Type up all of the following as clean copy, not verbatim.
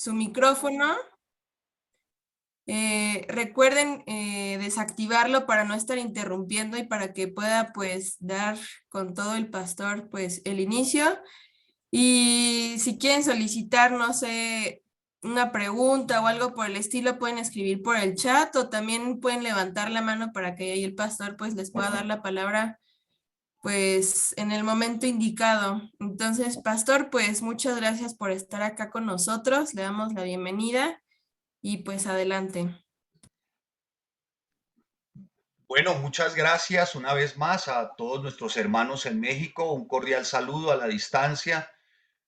su micrófono. Recuerden desactivarlo para no estar interrumpiendo y para que pueda pues dar con todo el pastor pues el inicio. Y si quieren solicitar, no sé, una pregunta o algo por el estilo, pueden escribir por el chat o también pueden levantar la mano para que ahí el pastor pues les pueda dar la palabra pues en el momento indicado. Entonces, pastor, pues muchas gracias por estar acá con nosotros. Le damos la bienvenida y pues adelante. Bueno, muchas gracias una vez más a todos nuestros hermanos en México. Un cordial saludo a la distancia.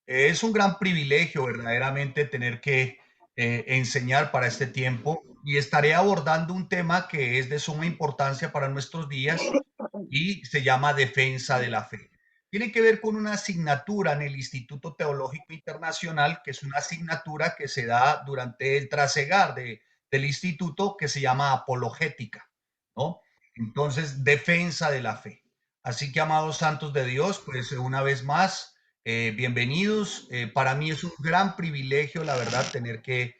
Es un gran privilegio verdaderamente tener que enseñar para este tiempo y estaré abordando un tema que es de suma importancia para nuestros días y se llama defensa de la fe. Tiene que ver con una asignatura en el Instituto Teológico Internacional, que es una asignatura que se da durante el trasegar del instituto, que se llama apologética, ¿no? Entonces, defensa de la fe. Así que, amados santos de Dios, pues una vez más, bienvenidos. Para mí es un gran privilegio, la verdad, tener que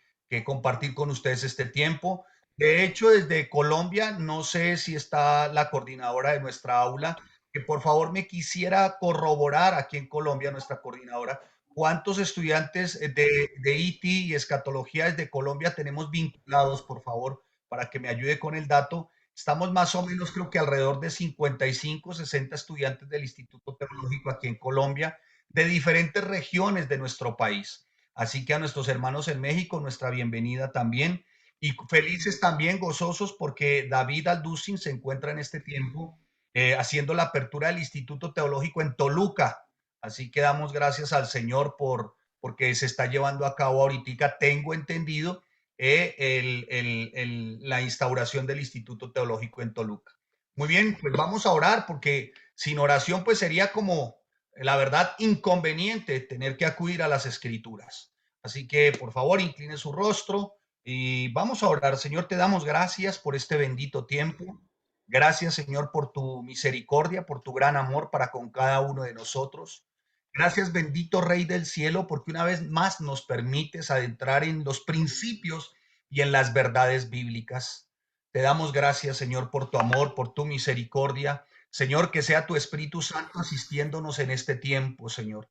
compartir con ustedes este tiempo. De hecho, desde Colombia, no sé si está la coordinadora de nuestra aula, que por favor me quisiera corroborar aquí en Colombia, nuestra coordinadora, cuántos estudiantes de IT y escatología desde Colombia tenemos vinculados, por favor, para que me ayude con el dato. Estamos más o menos, creo que alrededor de 55, 60 estudiantes del Instituto Teológico aquí en Colombia, de diferentes regiones de nuestro país. Así que a nuestros hermanos en México, nuestra bienvenida también. Y felices también, gozosos, porque David Alducin se encuentra en este tiempo haciendo la apertura del Instituto Teológico en Toluca. Así que damos gracias al Señor porque se está llevando a cabo ahorita, tengo entendido, la instauración del Instituto Teológico en Toluca. Muy bien, pues vamos a orar porque sin oración pues sería como, la verdad, inconveniente tener que acudir a las escrituras. Así que por favor incline su rostro y vamos a orar. Señor, te damos gracias por este bendito tiempo. Gracias, Señor, por tu misericordia, por tu gran amor para con cada uno de nosotros. Gracias, bendito Rey del Cielo, porque una vez más nos permites adentrar en los principios y en las verdades bíblicas. Te damos gracias, Señor, por tu amor, por tu misericordia. Señor, que sea tu Espíritu Santo asistiéndonos en este tiempo, Señor.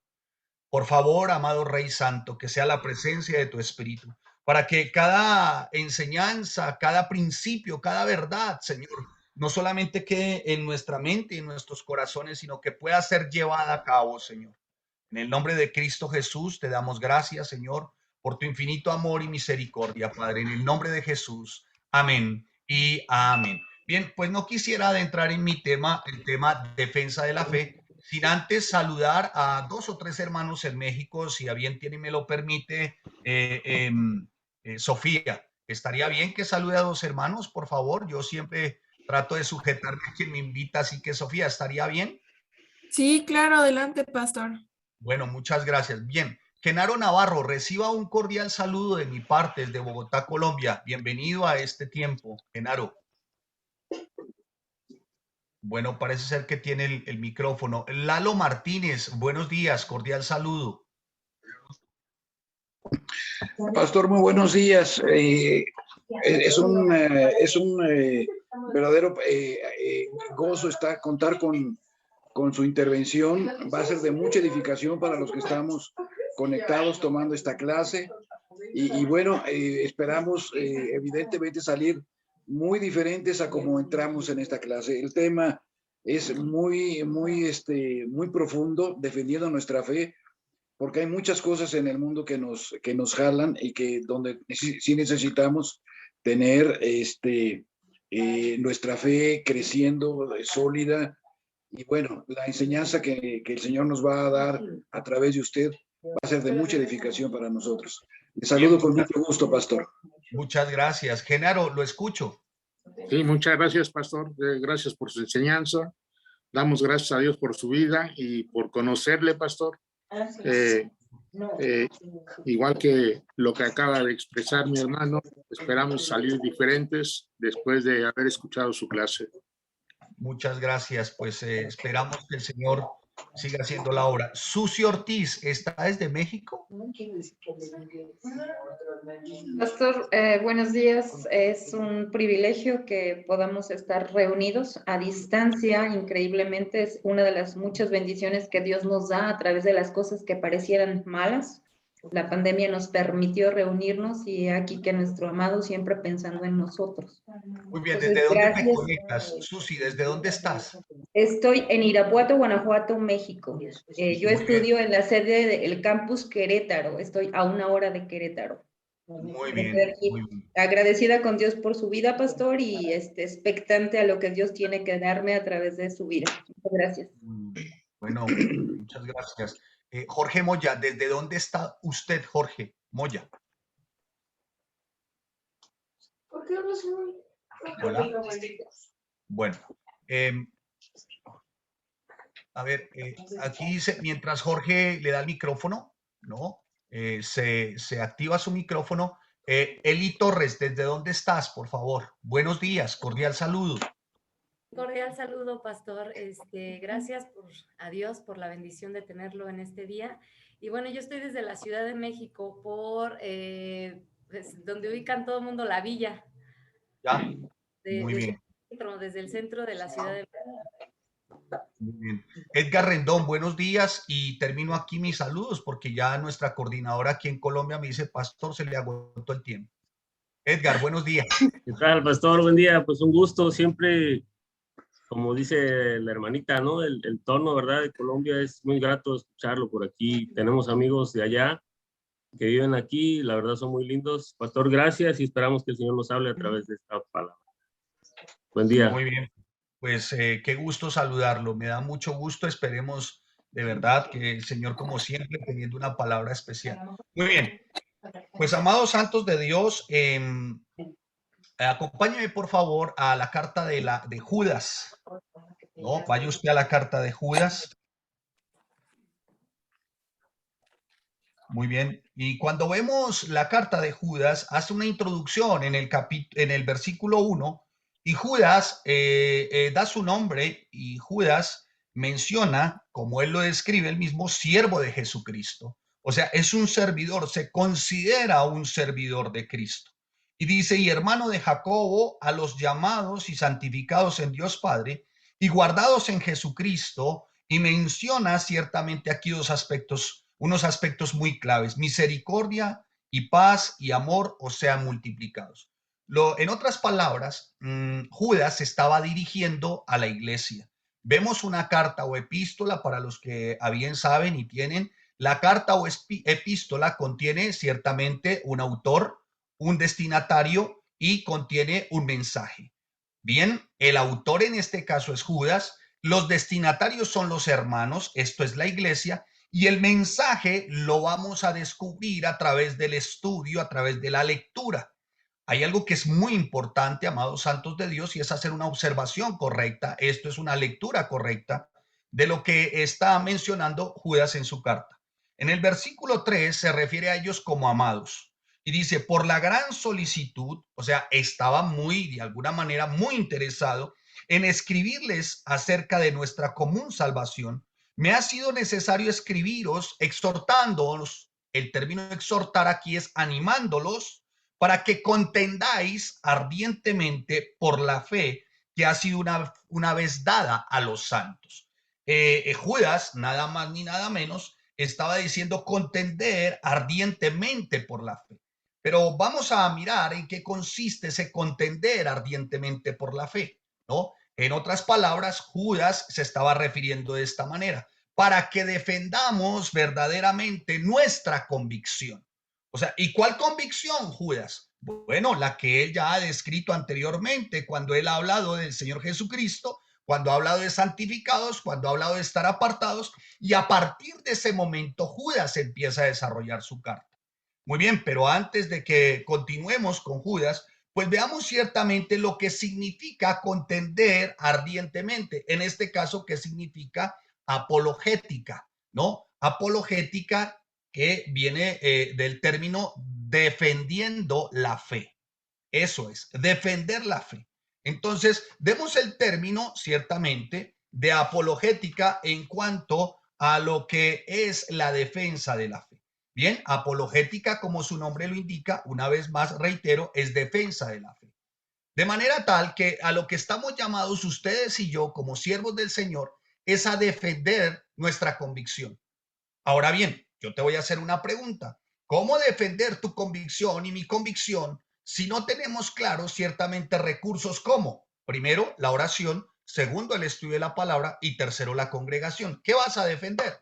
Por favor, amado Rey Santo, que sea la presencia de tu Espíritu, para que cada enseñanza, cada principio, cada verdad, Señor, no solamente quede en nuestra mente y en nuestros corazones, sino que pueda ser llevada a cabo, Señor. En el nombre de Cristo Jesús te damos gracias, Señor, por tu infinito amor y misericordia, Padre, en el nombre de Jesús. Amén y amén. Bien, pues no quisiera adentrar en mi tema, el tema defensa de la fe, sin antes saludar a 2 o 3 hermanos en México, si a bien tiene y me lo permite, Sofía. ¿Estaría bien que salude a 2 hermanos, por favor? Yo siempre trato de sujetarme a quien me invita, así que Sofía, ¿estaría bien? Sí, claro, adelante, pastor. Bueno, muchas gracias. Bien, Genaro Navarro, reciba un cordial saludo de mi parte desde Bogotá, Colombia. Bienvenido a este tiempo, Genaro. Bueno, parece ser que tiene el micrófono. Lalo Martínez, buenos días, cordial saludo. Pastor, muy buenos días. Es un verdadero gozo contar con su intervención. Va a ser de mucha edificación para los que estamos conectados tomando esta clase. Y bueno, esperamos evidentemente salir muy diferentes a como entramos en esta clase. El tema es muy profundo, defendiendo nuestra fe, porque hay muchas cosas en el mundo que nos jalan y que donde sí necesitamos tener nuestra fe creciendo, sólida. Y bueno, la enseñanza que el Señor nos va a dar a través de usted va a ser de mucha edificación para nosotros. Le saludo con mucho gusto, pastor. Muchas gracias. Genaro, lo escucho. Sí, muchas gracias, pastor. Gracias por su enseñanza. Damos gracias a Dios por su vida y por conocerle, pastor. Igual que lo que acaba de expresar mi hermano, esperamos salir diferentes después de haber escuchado su clase. Muchas gracias. Pues esperamos que el Señor siga haciendo la obra. Susi Ortiz, ¿está desde México? Pastor, buenos días. Es un privilegio que podamos estar reunidos a distancia. Increíblemente es una de las muchas bendiciones que Dios nos da a través de las cosas que parecieran malas. La pandemia nos permitió reunirnos y aquí que nuestro amado siempre pensando en nosotros. Muy bien, Entonces, ¿desde dónde te gracias. conectas? Susi, ¿desde dónde estás? Estoy en Irapuato, Guanajuato, México. Yo Muy bien. estudio en la sede del campus Querétaro. Estoy a 1 hora de Querétaro. Muy Estoy bien, aquí muy bien. agradecida con Dios por su vida, pastor, y expectante a lo que Dios tiene que darme a través de su vida. Muchas gracias. Bueno, muchas gracias. Jorge Moya, ¿desde dónde está usted, Jorge Moya? Hola. Bueno, a ver, aquí dice, mientras Jorge le da el micrófono, ¿no? Se activa su micrófono. Eli Torres, ¿desde dónde estás, por favor? Buenos días, cordial saludo. Cordial saludo, pastor. Gracias a Dios por la bendición de tenerlo en este día. Y bueno, yo estoy desde la Ciudad de México, donde ubican todo el mundo la villa. Ya, muy bien. Desde el centro de la Ciudad de México. Muy bien. Edgar Rendón, buenos días, y termino aquí mis saludos porque ya nuestra coordinadora aquí en Colombia me dice, pastor, se le agotó el tiempo. Edgar, buenos días. ¿Qué tal, pastor? Buen día. Pues un gusto siempre, como dice la hermanita, ¿no? El tono, ¿verdad? De Colombia es muy grato escucharlo por aquí. Tenemos amigos de allá que viven aquí, la verdad son muy lindos. Pastor, gracias y esperamos que el Señor nos hable a través de esta palabra. Buen día. Muy bien, pues qué gusto saludarlo, me da mucho gusto, esperemos de verdad que el Señor, como siempre, teniendo una palabra especial. Muy bien, pues amados santos de Dios, acompáñeme por favor a la carta de Judas, ¿no? Vaya usted a la carta de Judas. Muy bien, y cuando vemos la carta de Judas, hace una introducción en el versículo 1, y Judas da su nombre, y Judas menciona, como él lo describe, el mismo siervo de Jesucristo. O sea, es un servidor, se considera un servidor de Cristo. Y dice, y hermano de Jacobo, a los llamados y santificados en Dios Padre, y guardados en Jesucristo, y menciona ciertamente aquí unos aspectos muy claves: misericordia y paz y amor os sean multiplicados. En otras palabras, Judas se estaba dirigiendo a la iglesia. Vemos una carta o epístola, para los que a bien saben y tienen, la carta o epístola contiene ciertamente un autor, un destinatario y contiene un mensaje. Bien, el autor en este caso es Judas, los destinatarios son los hermanos, esto es la iglesia, y el mensaje lo vamos a descubrir a través del estudio, a través de la lectura. Hay algo que es muy importante, amados santos de Dios, y es hacer una observación correcta. Esto es una lectura correcta de lo que está mencionando Judas en su carta. En el versículo 3 se refiere a ellos como amados y dice, por la gran solicitud, o sea, estaba de alguna manera, muy interesado en escribirles acerca de nuestra común salvación. Me ha sido necesario escribiros exhortándolos. El término exhortar aquí es animándolos para que contendáis ardientemente por la fe que ha sido una vez dada a los santos. Judas, nada más ni nada menos, estaba diciendo contender ardientemente por la fe. Pero vamos a mirar en qué consiste ese contender ardientemente por la fe, ¿no? En otras palabras, Judas se estaba refiriendo de esta manera: para que defendamos verdaderamente nuestra convicción. O sea, ¿y cuál convicción, Judas? Bueno, la que él ya ha descrito anteriormente cuando él ha hablado del Señor Jesucristo, cuando ha hablado de santificados, cuando ha hablado de estar apartados, y a partir de ese momento Judas empieza a desarrollar su carta. Muy bien, pero antes de que continuemos con Judas, pues veamos ciertamente lo que significa contender ardientemente. En este caso, ¿qué significa apologética? ¿No? Apologética, que viene del término defendiendo la fe. Eso es, defender la fe. Entonces, demos el término ciertamente de apologética en cuanto a lo que es la defensa de la fe. Bien, apologética, como su nombre lo indica, una vez más reitero, es defensa de la fe. De manera tal que a lo que estamos llamados ustedes y yo como siervos del Señor es a defender nuestra convicción. Ahora bien, yo te voy a hacer una pregunta. ¿Cómo defender tu convicción y mi convicción si no tenemos claros ciertamente recursos como, primero, la oración, segundo, el estudio de la palabra y tercero, la congregación? ¿Qué vas a defender?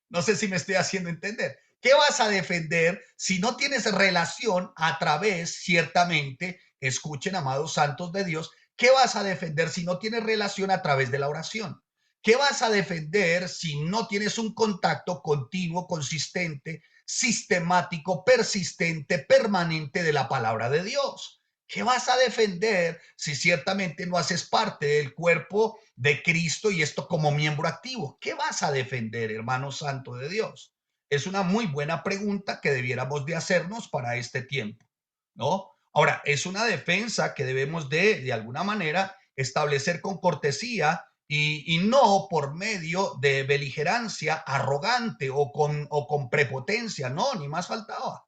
No sé si me estoy haciendo entender. ¿Qué vas a defender si no tienes relación a través, ciertamente, escuchen, amados santos de Dios, qué vas a defender si no tienes relación a través de la oración? ¿Qué vas a defender si no tienes un contacto continuo, consistente, sistemático, persistente, permanente de la palabra de Dios? ¿Qué vas a defender si ciertamente no haces parte del cuerpo de Cristo y esto como miembro activo? ¿Qué vas a defender, hermano santo de Dios? Es una muy buena pregunta que debiéramos de hacernos para este tiempo, ¿no? Ahora, es una defensa que debemos de alguna manera, establecer con cortesía y no por medio de beligerancia arrogante o con prepotencia, no, ni más faltaba.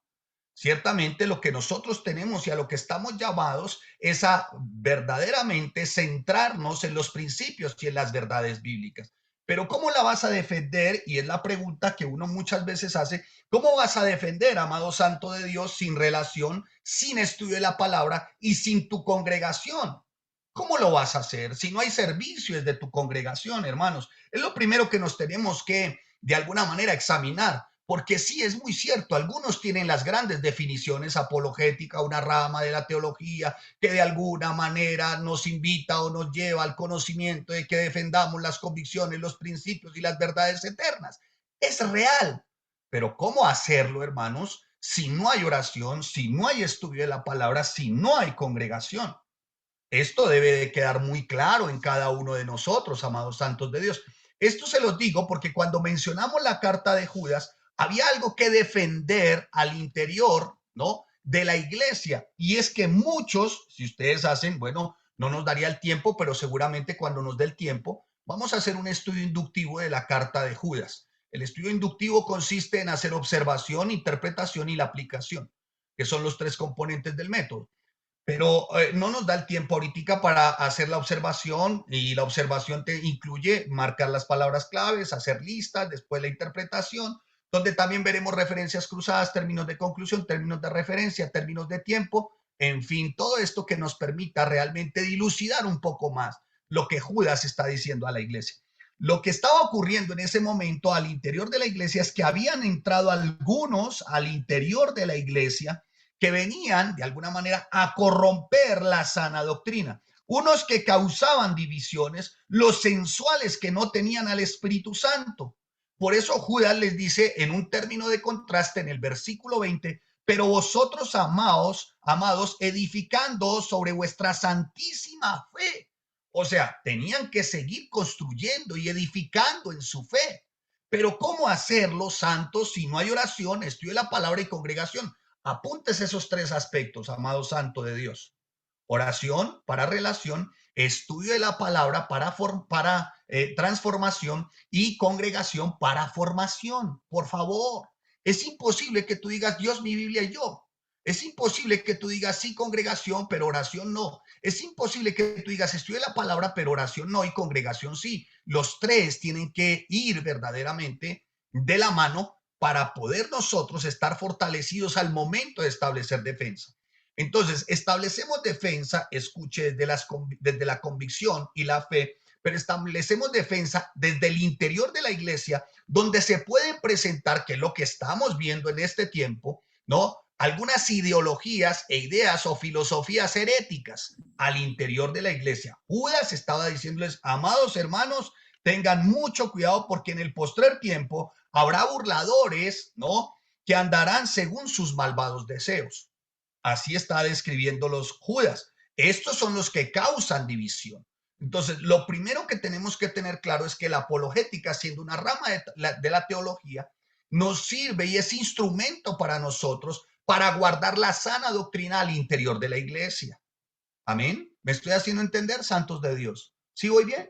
Ciertamente lo que nosotros tenemos y a lo que estamos llamados es a verdaderamente centrarnos en los principios y en las verdades bíblicas. Pero ¿cómo la vas a defender? Y es la pregunta que uno muchas veces hace. ¿Cómo vas a defender, amado santo de Dios, sin relación, sin estudio de la palabra y sin tu congregación? ¿Cómo lo vas a hacer si no hay servicios de tu congregación, hermanos? Es lo primero que nos tenemos que, de alguna manera, examinar. Porque sí, es muy cierto, algunos tienen las grandes definiciones apologética, una rama de la teología que de alguna manera nos invita o nos lleva al conocimiento de que defendamos las convicciones, los principios y las verdades eternas. Es real, pero ¿cómo hacerlo, hermanos, si no hay oración, si no hay estudio de la palabra, si no hay congregación? Esto debe de quedar muy claro en cada uno de nosotros, amados santos de Dios. Esto se los digo porque cuando mencionamos la carta de Judas, había algo que defender al interior, ¿no?, de la iglesia. Y es que muchos, si ustedes hacen, bueno, no nos daría el tiempo, pero seguramente cuando nos dé el tiempo, vamos a hacer un estudio inductivo de la carta de Judas. El estudio inductivo consiste en hacer observación, interpretación y la aplicación, que son los tres componentes del método. Pero no nos da el tiempo ahorita para hacer la observación, y la observación te incluye marcar las palabras claves, hacer listas, después la interpretación, donde también veremos referencias cruzadas, términos de conclusión, términos de referencia, términos de tiempo, en fin, todo esto que nos permita realmente dilucidar un poco más lo que Judas está diciendo a la iglesia. Lo que estaba ocurriendo en ese momento al interior de la iglesia es que habían entrado algunos al interior de la iglesia que venían de alguna manera a corromper la sana doctrina. Unos que causaban divisiones, los sensuales que no tenían al Espíritu Santo. Por eso Judas les dice en un término de contraste en el versículo 20, pero vosotros amados, edificando sobre vuestra santísima fe. O sea, tenían que seguir construyendo y edificando en su fe. Pero ¿cómo hacerlo, santos, si no hay oración, estudio de la palabra y congregación? Apuntes esos tres aspectos, amado santo de Dios. Oración para relación, estudio de la palabra para transformación y congregación para formación. Por favor, es imposible que tú digas Dios, mi Biblia y yo. Es imposible que tú digas sí congregación, pero oración no. Es imposible que tú digas estudio de la palabra, pero oración no y congregación sí. Los tres tienen que ir verdaderamente de la mano para poder nosotros estar fortalecidos al momento de establecer defensa. Entonces, establecemos defensa, escuche, desde la convicción y la fe, pero establecemos defensa desde el interior de la iglesia, donde se puede presentar, que es lo que estamos viendo en este tiempo, ¿no?, algunas ideologías e ideas o filosofías heréticas al interior de la iglesia. Judas estaba diciéndoles, amados hermanos, tengan mucho cuidado porque en el postrer tiempo habrá burladores, ¿no?, que andarán según sus malvados deseos. Así está describiendo los Judas. Estos son los que causan división. Entonces, lo primero que tenemos que tener claro es que la apologética, siendo una rama de la teología, nos sirve y es instrumento para nosotros para guardar la sana doctrina al interior de la iglesia. Amén. ¿Me estoy haciendo entender, santos de Dios? ¿Sí voy bien?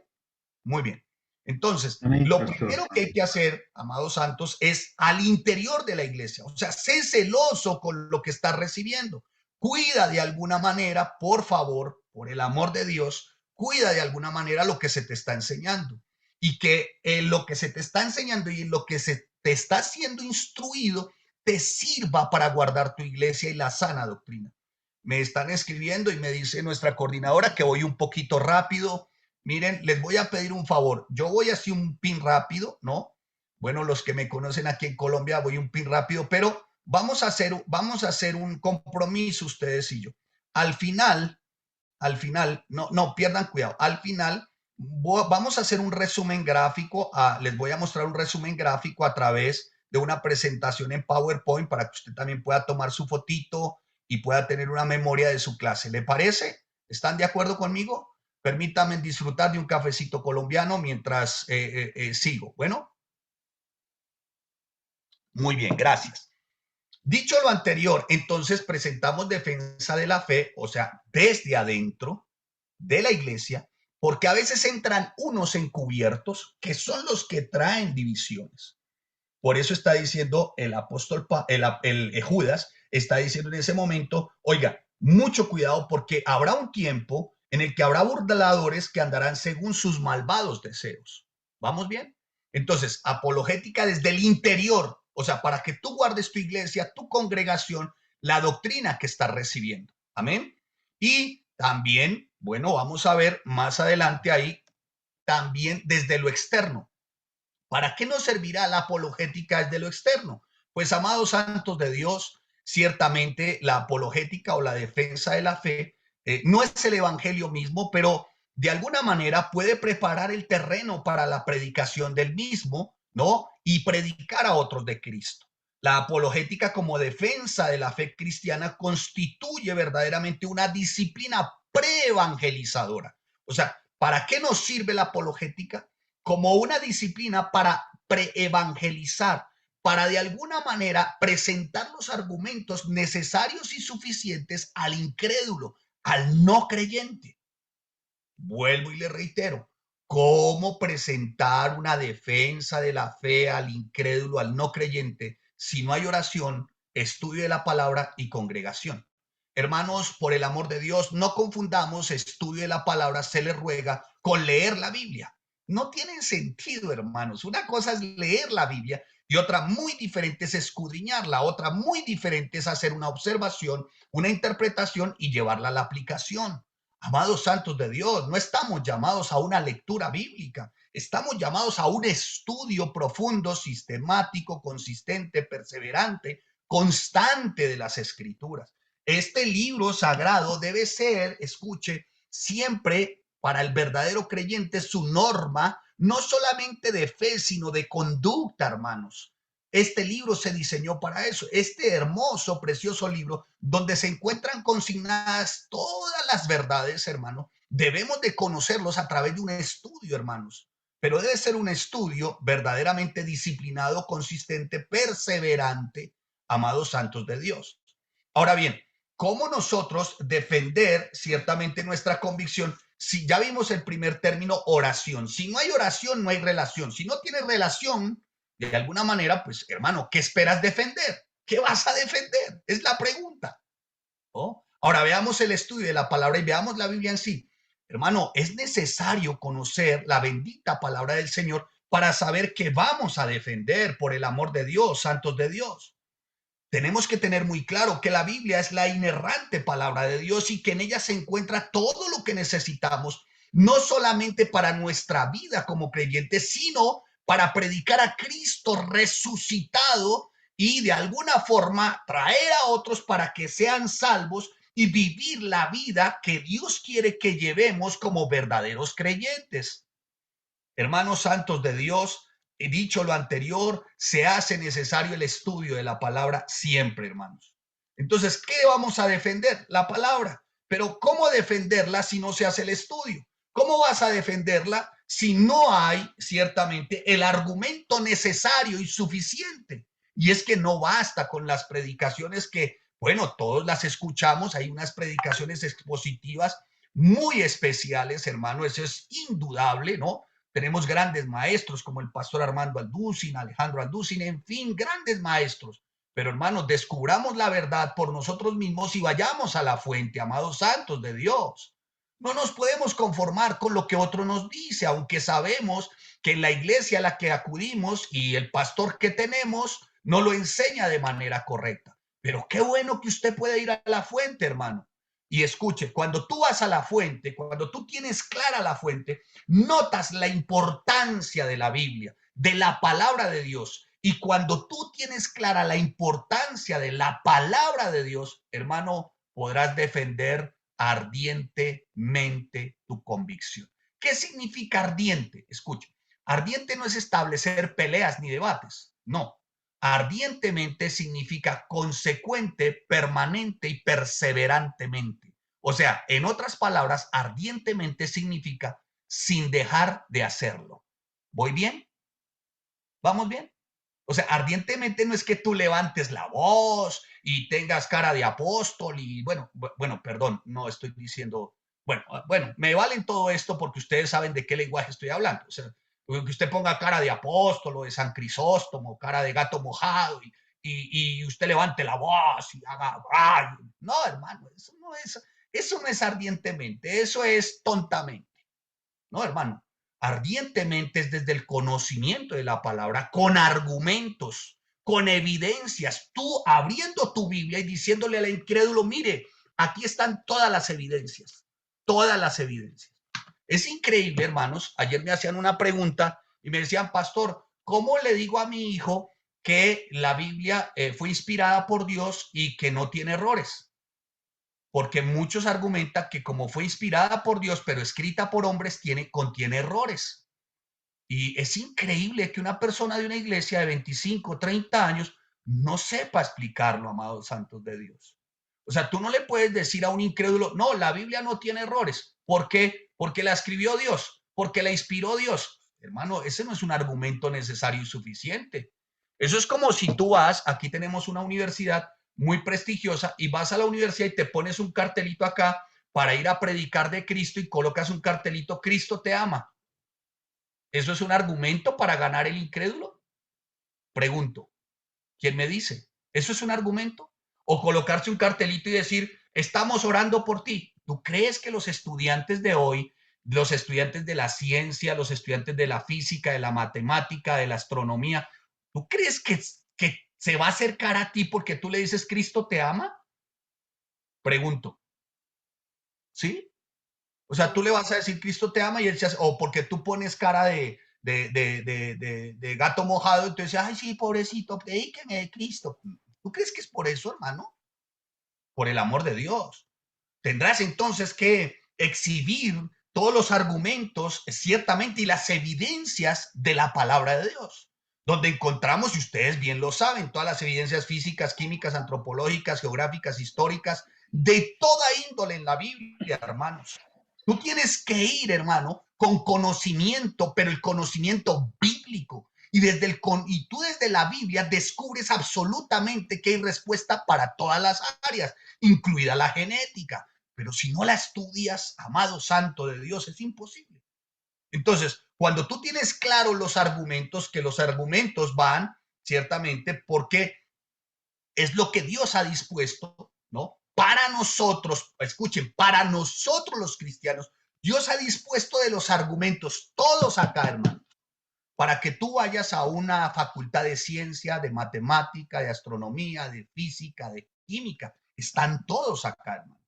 Muy bien. Entonces, Amén, lo pastor. primero que hay que hacer, amados santos, es al interior de la iglesia. O sea, sé celoso con lo que estás recibiendo. Cuida de alguna manera, por favor, por el amor de Dios, cuida de alguna manera lo que se te está enseñando. Y que lo que se te está enseñando y lo que se te está siendo instruido te sirva para guardar tu iglesia y la sana doctrina. Me están escribiendo y me dice nuestra coordinadora que voy un poquito rápido. Miren, les voy a pedir un favor. Yo voy así un pin rápido, ¿no? Bueno, los que me conocen aquí en Colombia, voy un pin rápido, pero vamos a hacer un compromiso ustedes y yo. Al final, no pierdan cuidado. Al final, vamos a hacer un resumen gráfico. Les voy a mostrar un resumen gráfico a través de una presentación en PowerPoint para que usted también pueda tomar su fotito y pueda tener una memoria de su clase. ¿Le parece? ¿Están de acuerdo conmigo? Permítanme disfrutar de un cafecito colombiano mientras sigo. Bueno, muy bien, gracias. Dicho lo anterior, entonces presentamos defensa de la fe, o sea, desde adentro de la iglesia, porque a veces entran unos encubiertos que son los que traen divisiones. Por eso está diciendo el apóstol, el Judas, está diciendo en ese momento, oiga, mucho cuidado porque habrá un tiempo en el que habrá burladores que andarán según sus malvados deseos. ¿Vamos bien? Entonces, apologética desde el interior, o sea, para que tú guardes tu iglesia, tu congregación, la doctrina que estás recibiendo. Amén. Y también, bueno, vamos a ver más adelante ahí, también desde lo externo. ¿Para qué nos servirá la apologética desde lo externo? Pues, amados santos de Dios, ciertamente la apologética o la defensa de la fe no es el evangelio mismo, pero de alguna manera puede preparar el terreno para la predicación del mismo, ¿no? Y predicar a otros de Cristo. La apologética como defensa de la fe cristiana constituye verdaderamente una disciplina preevangelizadora. O sea, ¿para qué nos sirve la apologética? Como una disciplina para preevangelizar, para de alguna manera presentar los argumentos necesarios y suficientes al incrédulo, al no creyente. Vuelvo y le reitero, ¿cómo presentar una defensa de la fe al incrédulo, al no creyente, si no hay oración, estudio de la palabra y congregación? Hermanos, por el amor de Dios, no confundamos estudio de la palabra, se le ruega, con leer la Biblia. No tienen sentido, hermanos. Una cosa es leer la Biblia y otra muy diferente es escudriñarla. Otra muy diferente es hacer una observación, una interpretación y llevarla a la aplicación. Amados santos de Dios, no estamos llamados a una lectura bíblica, estamos llamados a un estudio profundo, sistemático, consistente, perseverante, constante de las Escrituras. Este libro sagrado debe ser, escuche, siempre para el verdadero creyente su norma, no solamente de fe, sino de conducta, hermanos. Este libro se diseñó para eso, este hermoso, precioso libro, donde se encuentran consignadas todas las verdades, hermano. Debemos de conocerlos a través de un estudio, hermanos, pero debe ser un estudio verdaderamente disciplinado, consistente, perseverante, amados santos de Dios. Ahora bien, ¿cómo nosotros defender ciertamente nuestra convicción? Si ya vimos el primer término, oración. Si no hay oración, no hay relación. Si no tienes relación, de alguna manera, pues hermano, ¿qué esperas defender? ¿Qué vas a defender? Es la pregunta. ¿Oh? Ahora veamos el estudio de la palabra y veamos la Biblia en sí. Hermano, es necesario conocer la bendita palabra del Señor para saber qué vamos a defender por el amor de Dios, santos de Dios. Tenemos que tener muy claro que la Biblia es la inerrante palabra de Dios y que en ella se encuentra todo lo que necesitamos, no solamente para nuestra vida como creyentes, sino para predicar a Cristo resucitado y de alguna forma traer a otros para que sean salvos y vivir la vida que Dios quiere que llevemos como verdaderos creyentes. Hermanos santos de Dios, he dicho lo anterior, se hace necesario el estudio de la palabra siempre, hermanos. Entonces, ¿qué vamos a defender? La palabra. Pero ¿cómo defenderla si no se hace el estudio? ¿Cómo vas a defenderla si no hay ciertamente el argumento necesario y suficiente? Y es que no basta con las predicaciones que, bueno, todos las escuchamos, hay unas predicaciones expositivas muy especiales, hermano, eso es indudable, ¿no? Tenemos grandes maestros como el pastor Armando Alducin, Alejandro Alducin, en fin, grandes maestros. Pero hermanos, descubramos la verdad por nosotros mismos y vayamos a la fuente, amados santos de Dios. No nos podemos conformar con lo que otro nos dice, aunque sabemos que en la iglesia a la que acudimos y el pastor que tenemos no lo enseña de manera correcta. Pero qué bueno que usted puede ir a la fuente, hermano. Y escuche, cuando tú vas a la fuente, cuando tú tienes clara la fuente, notas la importancia de la Biblia, de la palabra de Dios. Y cuando tú tienes clara la importancia de la palabra de Dios, hermano, podrás defender ardientemente tu convicción. ¿Qué significa ardiente? Escucha, ardiente no es establecer peleas ni debates, no. Ardientemente significa consecuente, permanente y perseverantemente. O sea, en otras palabras, ardientemente significa sin dejar de hacerlo. ¿Voy bien? ¿Vamos bien? O sea, ardientemente no es que tú levantes la voz y tengas cara de apóstol y bueno, perdón, no estoy diciendo, bueno, me valen todo esto porque ustedes saben de qué lenguaje estoy hablando. O sea, que usted ponga cara de apóstol o de San Crisóstomo, cara de gato mojado y usted levante la voz y haga, ¡ay! No, hermano, eso no es ardientemente, eso es tontamente. No, hermano, ardientemente es desde el conocimiento de la palabra, con argumentos, con evidencias, tú abriendo tu Biblia y diciéndole al incrédulo, mire, aquí están todas las evidencias, todas las evidencias. Es increíble, hermanos, ayer me hacían una pregunta y me decían, pastor, ¿cómo le digo a mi hijo que la Biblia fue inspirada por Dios y que no tiene errores? Porque muchos argumentan que como fue inspirada por Dios, pero escrita por hombres, contiene errores. Y es increíble que una persona de una iglesia de 25, 30 años no sepa explicarlo, amados santos de Dios. O sea, tú no le puedes decir a un incrédulo, no, la Biblia no tiene errores. ¿Por qué? Porque la escribió Dios, porque la inspiró Dios. Hermano, ese no es un argumento necesario y suficiente. Eso es como si tú vas, aquí tenemos una universidad muy prestigiosa y vas a la universidad y te pones un cartelito acá para ir a predicar de Cristo y colocas un cartelito, Cristo te ama. ¿Eso es un argumento para ganar el incrédulo? Pregunto, ¿quién me dice? ¿Eso es un argumento? O colocarse un cartelito y decir, estamos orando por ti. ¿Tú crees que los estudiantes de hoy, los estudiantes de la ciencia, los estudiantes de la física, de la matemática, de la astronomía, ¿tú crees que se va a acercar a ti porque tú le dices Cristo te ama? Pregunto. ¿Sí? O sea, tú le vas a decir Cristo te ama y él se hace, o porque tú pones cara de gato mojado, entonces, ay, sí, pobrecito, predíqueme de Cristo. ¿Tú crees que es por eso, hermano? Por el amor de Dios. Tendrás entonces que exhibir todos los argumentos, ciertamente, y las evidencias de la palabra de Dios, donde encontramos, y ustedes bien lo saben, todas las evidencias físicas, químicas, antropológicas, geográficas, históricas, de toda índole en la Biblia, hermanos. Tú tienes que ir, hermano, con conocimiento, pero el conocimiento bíblico. Y tú desde la Biblia descubres absolutamente que hay respuesta para todas las áreas, incluida la genética. Pero si no la estudias, amado santo de Dios, es imposible. Entonces, cuando tú tienes claro los argumentos, que los argumentos van ciertamente porque es lo que Dios ha dispuesto, ¿no? Para nosotros, escuchen, para nosotros los cristianos, Dios ha dispuesto de los argumentos, todos acá, hermano, para que tú vayas a una facultad de ciencia, de matemática, de astronomía, de física, de química. Están todos acá, hermano.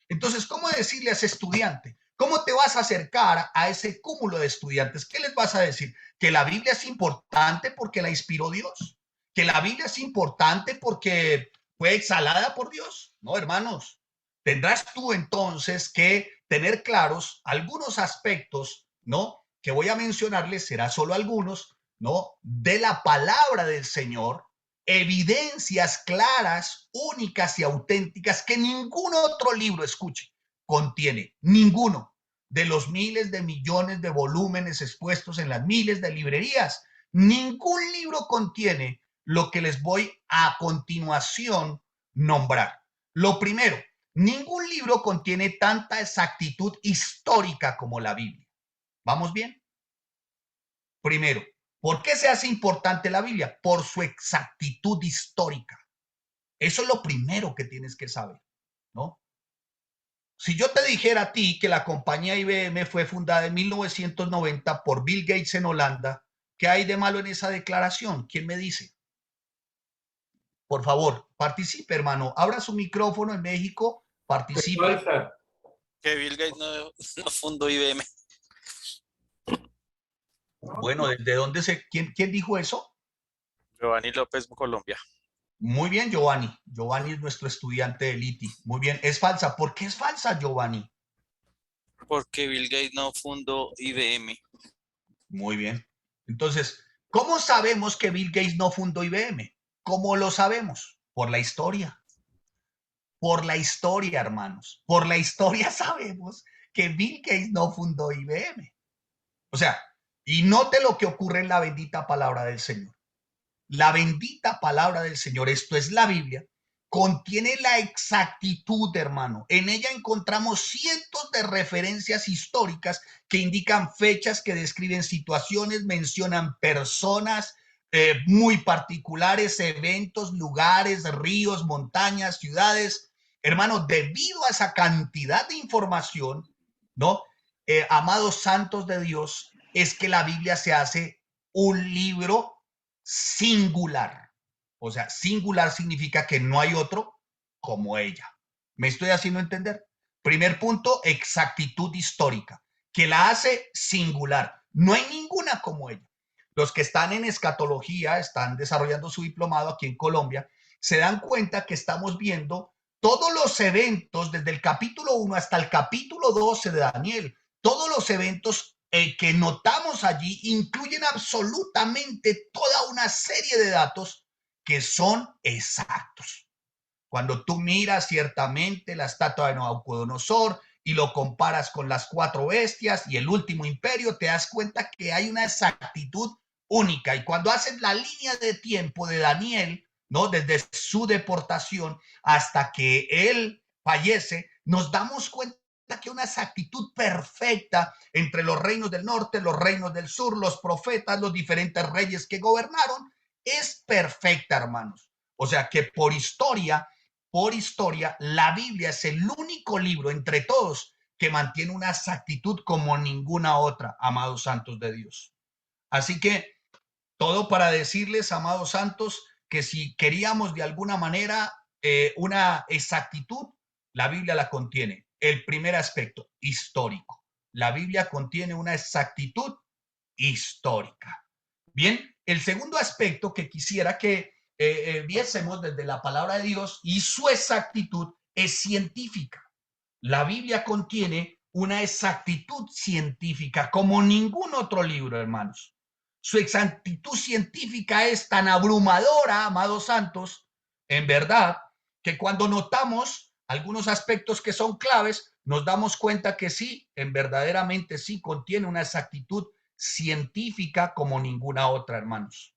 Entonces, ¿cómo decirle a ese estudiante? ¿Cómo te vas a acercar a ese cúmulo de estudiantes? ¿Qué les vas a decir? Que la Biblia es importante porque la inspiró Dios. Que la Biblia es importante porque fue exhalada por Dios. No, hermanos. Tendrás tú entonces que tener claros algunos aspectos, ¿no? Que voy a mencionarles, será solo algunos, ¿no? De la palabra del Señor, evidencias claras, únicas y auténticas que ningún otro libro, escuche, contiene. Ninguno de los miles de millones de volúmenes expuestos en las miles de librerías. Ningún libro contiene lo que les voy a continuación nombrar. Lo primero, ningún libro contiene tanta exactitud histórica como la Biblia. ¿Vamos bien? Primero, ¿por qué se hace importante la Biblia? Por su exactitud histórica. Eso es lo primero que tienes que saber, ¿no? Si yo te dijera a ti que la compañía IBM fue fundada en 1990 por Bill Gates en Holanda, ¿qué hay de malo en esa declaración? ¿Quién me dice? Por favor, participe, hermano. Abra su micrófono en México, participe. Que Bill Gates no fundó IBM. Bueno, ¿desde dónde quién dijo eso? Giovanni López, Colombia. Muy bien, Giovanni. Giovanni es nuestro estudiante de Liti. Muy bien, es falsa. ¿Por qué es falsa, Giovanni? Porque Bill Gates no fundó IBM. Muy bien. Entonces, ¿cómo sabemos que Bill Gates no fundó IBM? ¿Cómo lo sabemos? Por la historia. Por la historia, hermanos. Por la historia sabemos que Bill Gates no fundó IBM. O sea, y note lo que ocurre en la bendita palabra del Señor. La bendita palabra del Señor, esto es la Biblia, contiene la exactitud, hermano. En ella encontramos cientos de referencias históricas que indican fechas, que describen situaciones, mencionan personas muy particulares, eventos, lugares, ríos, montañas, ciudades. Hermano, debido a esa cantidad de información, ¿no? Amados santos de Dios, es que la Biblia se hace un libro singular. O sea, singular significa que no hay otro como ella. ¿Me estoy haciendo entender? Primer punto, exactitud histórica, que la hace singular. No hay ninguna como ella. Los que están en escatología, están desarrollando su diplomado aquí en Colombia, se dan cuenta que estamos viendo todos los eventos desde el capítulo 1 hasta el capítulo 12 de Daniel. Todos los eventos que notamos allí incluyen absolutamente toda una serie de datos que son exactos. Cuando tú miras ciertamente la estatua de Nabucodonosor y lo comparas con las 4 bestias y el último imperio, te das cuenta que hay una exactitud única. Y cuando haces la línea de tiempo de Daniel, ¿no? Desde su deportación hasta que él fallece, nos damos cuenta que una exactitud perfecta entre los reinos del norte, los reinos del sur, los profetas, los diferentes reyes que gobernaron, es perfecta, hermanos. O sea que por historia, la Biblia es el único libro entre todos que mantiene una exactitud como ninguna otra, amados santos de Dios. Así que todo para decirles, amados santos, que si queríamos de alguna manera una exactitud, la Biblia la contiene. El primer aspecto, histórico. La Biblia contiene una exactitud histórica. Bien, el segundo aspecto que quisiera que viésemos desde la palabra de Dios y su exactitud es científica. La Biblia contiene una exactitud científica como ningún otro libro, hermanos. Su exactitud científica es tan abrumadora, amados santos, en verdad, que cuando notamos algunos aspectos que son claves, nos damos cuenta que sí, verdaderamente sí, contiene una exactitud científica como ninguna otra, hermanos.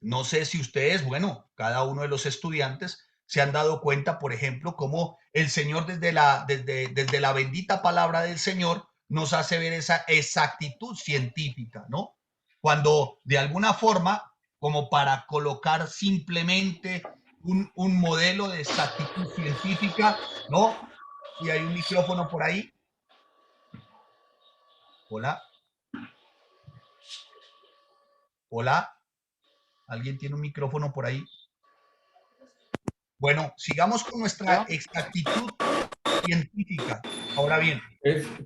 No sé si ustedes, bueno, cada uno de los estudiantes se han dado cuenta, por ejemplo, cómo el Señor desde la bendita palabra del Señor nos hace ver esa exactitud científica, ¿no? Cuando de alguna forma, como para colocar simplemente un modelo de exactitud científica, ¿no? Y hay un micrófono por ahí. Hola. Hola. ¿Alguien tiene un micrófono por ahí? Bueno, sigamos con nuestra exactitud científica. Ahora bien,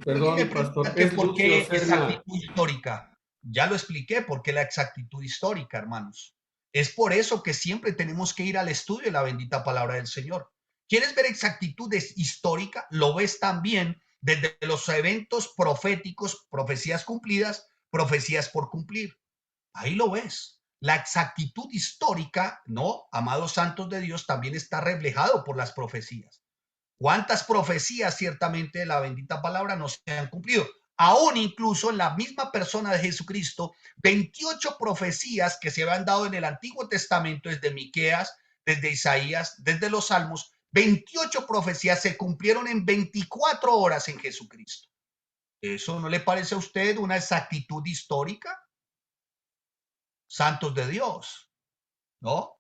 perdón, pastor, que ¿por qué exactitud histórica? Ya lo expliqué, ¿por qué la exactitud histórica, hermanos? Es por eso que siempre tenemos que ir al estudio de la bendita palabra del Señor. ¿Quieres ver exactitud histórica? Lo ves también desde los eventos proféticos, profecías cumplidas, profecías por cumplir. Ahí lo ves. La exactitud histórica, ¿no? Amados santos de Dios, también está reflejado por las profecías. ¿Cuántas profecías ciertamente de la bendita palabra no se han cumplido? Aún incluso en la misma persona de Jesucristo, 28 profecías que se habían dado en el Antiguo Testamento, desde Miqueas, desde Isaías, desde los Salmos, 28 profecías se cumplieron en 24 horas en Jesucristo. ¿Eso no le parece a usted una exactitud histórica? santos de Dios, ¿no?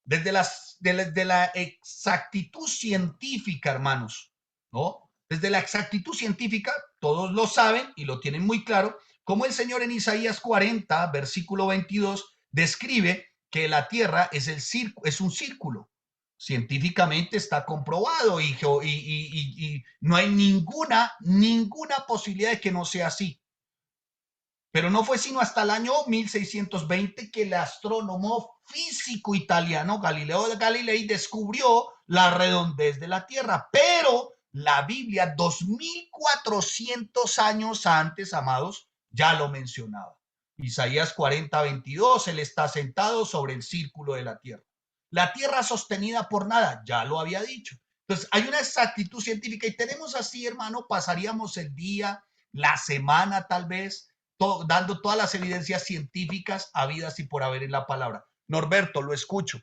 Desde la exactitud científica, hermanos, ¿no? Desde la exactitud científica, todos lo saben y lo tienen muy claro, como el Señor en Isaías 40, versículo 22, describe que la Tierra es un círculo. Científicamente está comprobado y no hay ninguna posibilidad de que no sea así. Pero no fue sino hasta el año 1620 que el astrónomo físico italiano Galileo Galilei descubrió la redondez de la Tierra. Pero la Biblia, 2400 años antes, amados, ya lo mencionaba. Isaías 40, 22, él está sentado sobre el círculo de la Tierra. La Tierra sostenida por nada, ya lo había dicho. Entonces, hay una exactitud científica y tenemos así, hermano, pasaríamos el día, la semana tal vez, dando todas las evidencias científicas habidas y por haber en la palabra. Norberto, lo escucho.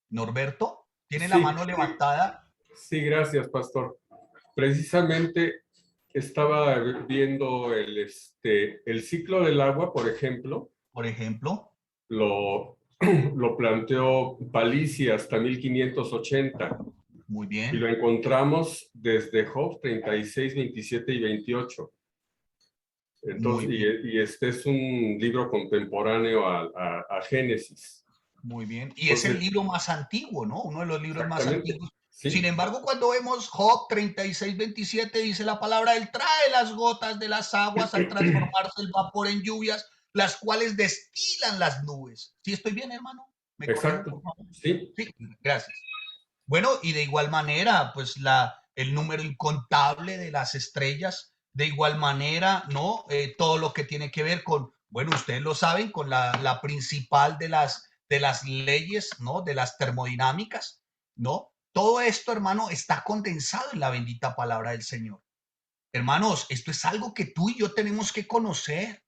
Norberto, ¿tiene la mano levantada? Sí, gracias, pastor. Precisamente estaba viendo el ciclo del agua, por ejemplo. Por ejemplo. Lo planteó Palissy hasta 1580. Muy bien. Y lo encontramos desde Job 36, 27 y 28. Entonces, y este es un libro contemporáneo a Génesis. Muy bien. Y es el libro más antiguo, ¿no? Uno de los libros más antiguos. Sí. Sin embargo, cuando vemos Job 36, 27, dice la palabra, él trae las gotas de las aguas al transformarse el vapor en lluvias, las cuales destilan las nubes. ¿Sí estoy bien, hermano? Exacto. Sí. Sí, gracias. Bueno, y de igual manera, pues el número incontable de las estrellas, de igual manera, ¿no? Todo lo que tiene que ver con, bueno, ustedes lo saben, con la principal de las leyes, ¿no? De las termodinámicas, ¿no? Todo esto, hermano, está condensado en la bendita palabra del Señor. Hermanos, esto es algo que tú y yo tenemos que conocer,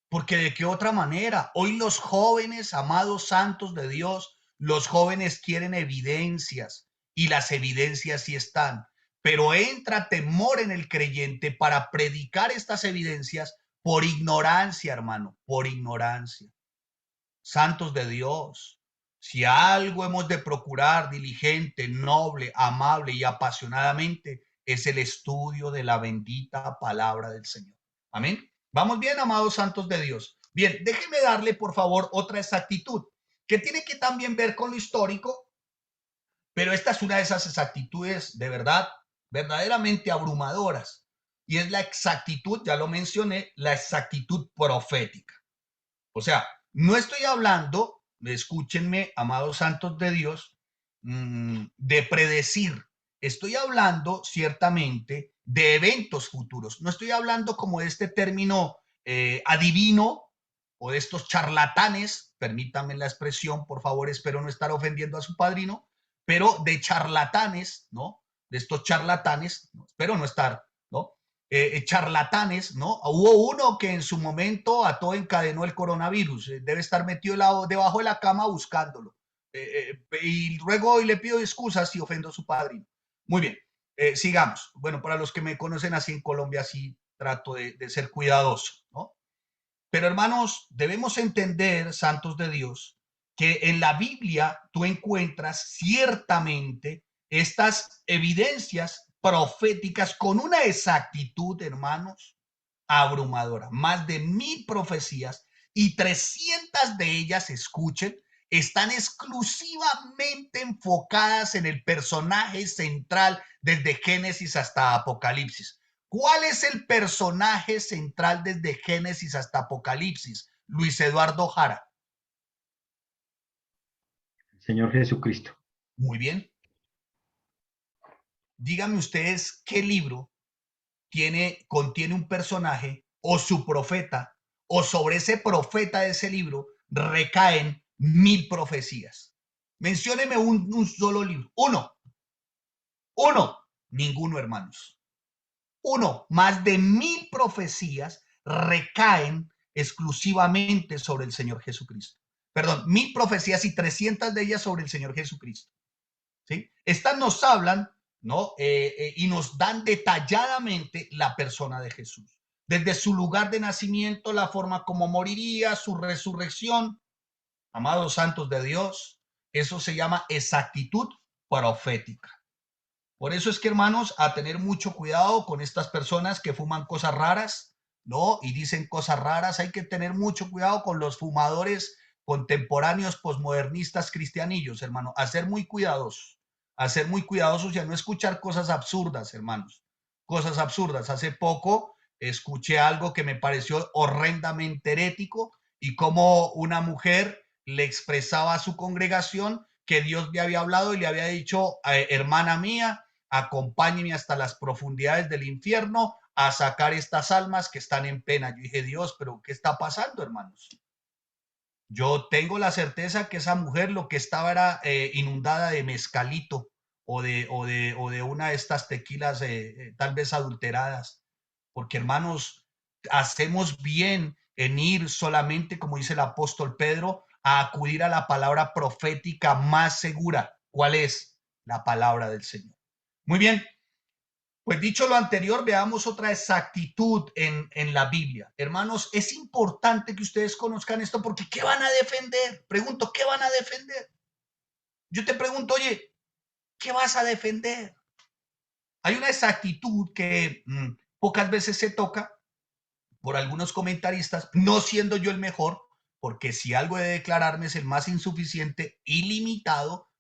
porque de qué otra manera, hoy los jóvenes, amados santos de Dios, los jóvenes quieren evidencias y las evidencias sí están, pero entra temor en el creyente para predicar estas evidencias por ignorancia, hermano, por ignorancia. Santos de Dios, si algo hemos de procurar diligente, noble, amable y apasionadamente, es el estudio de la bendita palabra del Señor. Amén. Vamos bien, amados santos de Dios. Bien, déjeme darle, por favor, otra exactitud que tiene que también ver con lo histórico, pero esta es una de esas exactitudes de verdad, verdaderamente abrumadoras, y es la exactitud, ya lo mencioné, la exactitud profética. O sea, no estoy hablando, escúchenme, amados santos de Dios, de predecir. Estoy hablando ciertamente de eventos futuros. No estoy hablando como de este término adivino o de estos charlatanes, permítanme la expresión, por favor, espero no estar ofendiendo a su padrino, pero de charlatanes, ¿no? De estos charlatanes, espero no estar, ¿no? Charlatanes, ¿no? Hubo uno que en su momento a todo encadenó el coronavirus, debe estar metido debajo de la cama buscándolo. Y luego hoy le pido excusas si ofendo a su padrino. Muy bien, sigamos. Bueno, para los que me conocen así en Colombia, sí trato de ser cuidadoso, ¿no? Pero hermanos, debemos entender, santos de Dios, que en la Biblia tú encuentras ciertamente estas evidencias proféticas con una exactitud, hermanos, abrumadora. Más de 1000 profecías y 300 de ellas, escuchen, están exclusivamente enfocadas en el personaje central desde Génesis hasta Apocalipsis. ¿Cuál es el personaje central desde Génesis hasta Apocalipsis? Luis Eduardo Jara. Señor Jesucristo. Muy bien. Díganme ustedes qué libro contiene un personaje o su profeta, o sobre ese profeta de ese libro recaen 1000 profecías. Mencióneme un solo libro. Uno. Ninguno, hermanos. Más de 1000 profecías recaen exclusivamente sobre el Señor Jesucristo. Perdón, 1000 profecías y 300 de ellas sobre el Señor Jesucristo. ¿Sí? Estas nos hablan, ¿no? Y nos dan detalladamente la persona de Jesús. desde su lugar de nacimiento, la forma como moriría, su resurrección. Amados santos de Dios, eso se llama exactitud profética. Por eso es que, hermanos, a tener mucho cuidado con estas personas que fuman cosas raras, ¿no? Y dicen cosas raras. Hay que tener mucho cuidado con los fumadores contemporáneos, posmodernistas, cristianillos, hermano. A ser muy cuidadosos y a no escuchar cosas absurdas, hermanos. Cosas absurdas. Hace poco escuché algo que me pareció horrendamente herético, y como una mujer le expresaba a su congregación que Dios le había hablado y le había dicho, hermana mía, acompáñeme hasta las profundidades del infierno a sacar estas almas que están en pena. Yo dije, Dios, pero ¿qué está pasando, hermanos? Yo tengo la certeza que esa mujer lo que estaba era inundada de mezcalito o de una de estas tequilas tal vez adulteradas. Porque, hermanos, hacemos bien en ir solamente, como dice el apóstol Pedro, a acudir a la palabra profética más segura. ¿Cuál es? La palabra del Señor. Muy bien. Pues dicho lo anterior, veamos otra exactitud en la Biblia. Hermanos, es importante que ustedes conozcan esto, porque ¿qué van a defender? Pregunto, ¿qué van a defender? Yo te pregunto, oye, ¿qué vas a defender? Hay una exactitud que pocas veces se toca por algunos comentaristas, no siendo yo el mejor, porque si algo he de declararme es el más insuficiente y limitado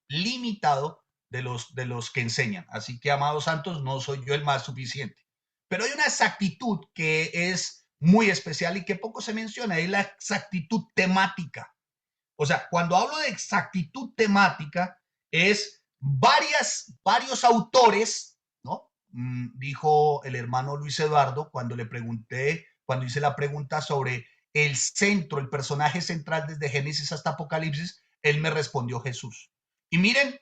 de los que enseñan. Así que, amados santos, no soy yo el más suficiente. Pero hay una exactitud que es muy especial y que poco se menciona, es la exactitud temática. O sea, cuando hablo de exactitud temática, es varios autores, ¿no? Dijo el hermano Luis Eduardo cuando hice la pregunta sobre el centro, el personaje central desde Génesis hasta Apocalipsis, él me respondió Jesús. Y miren,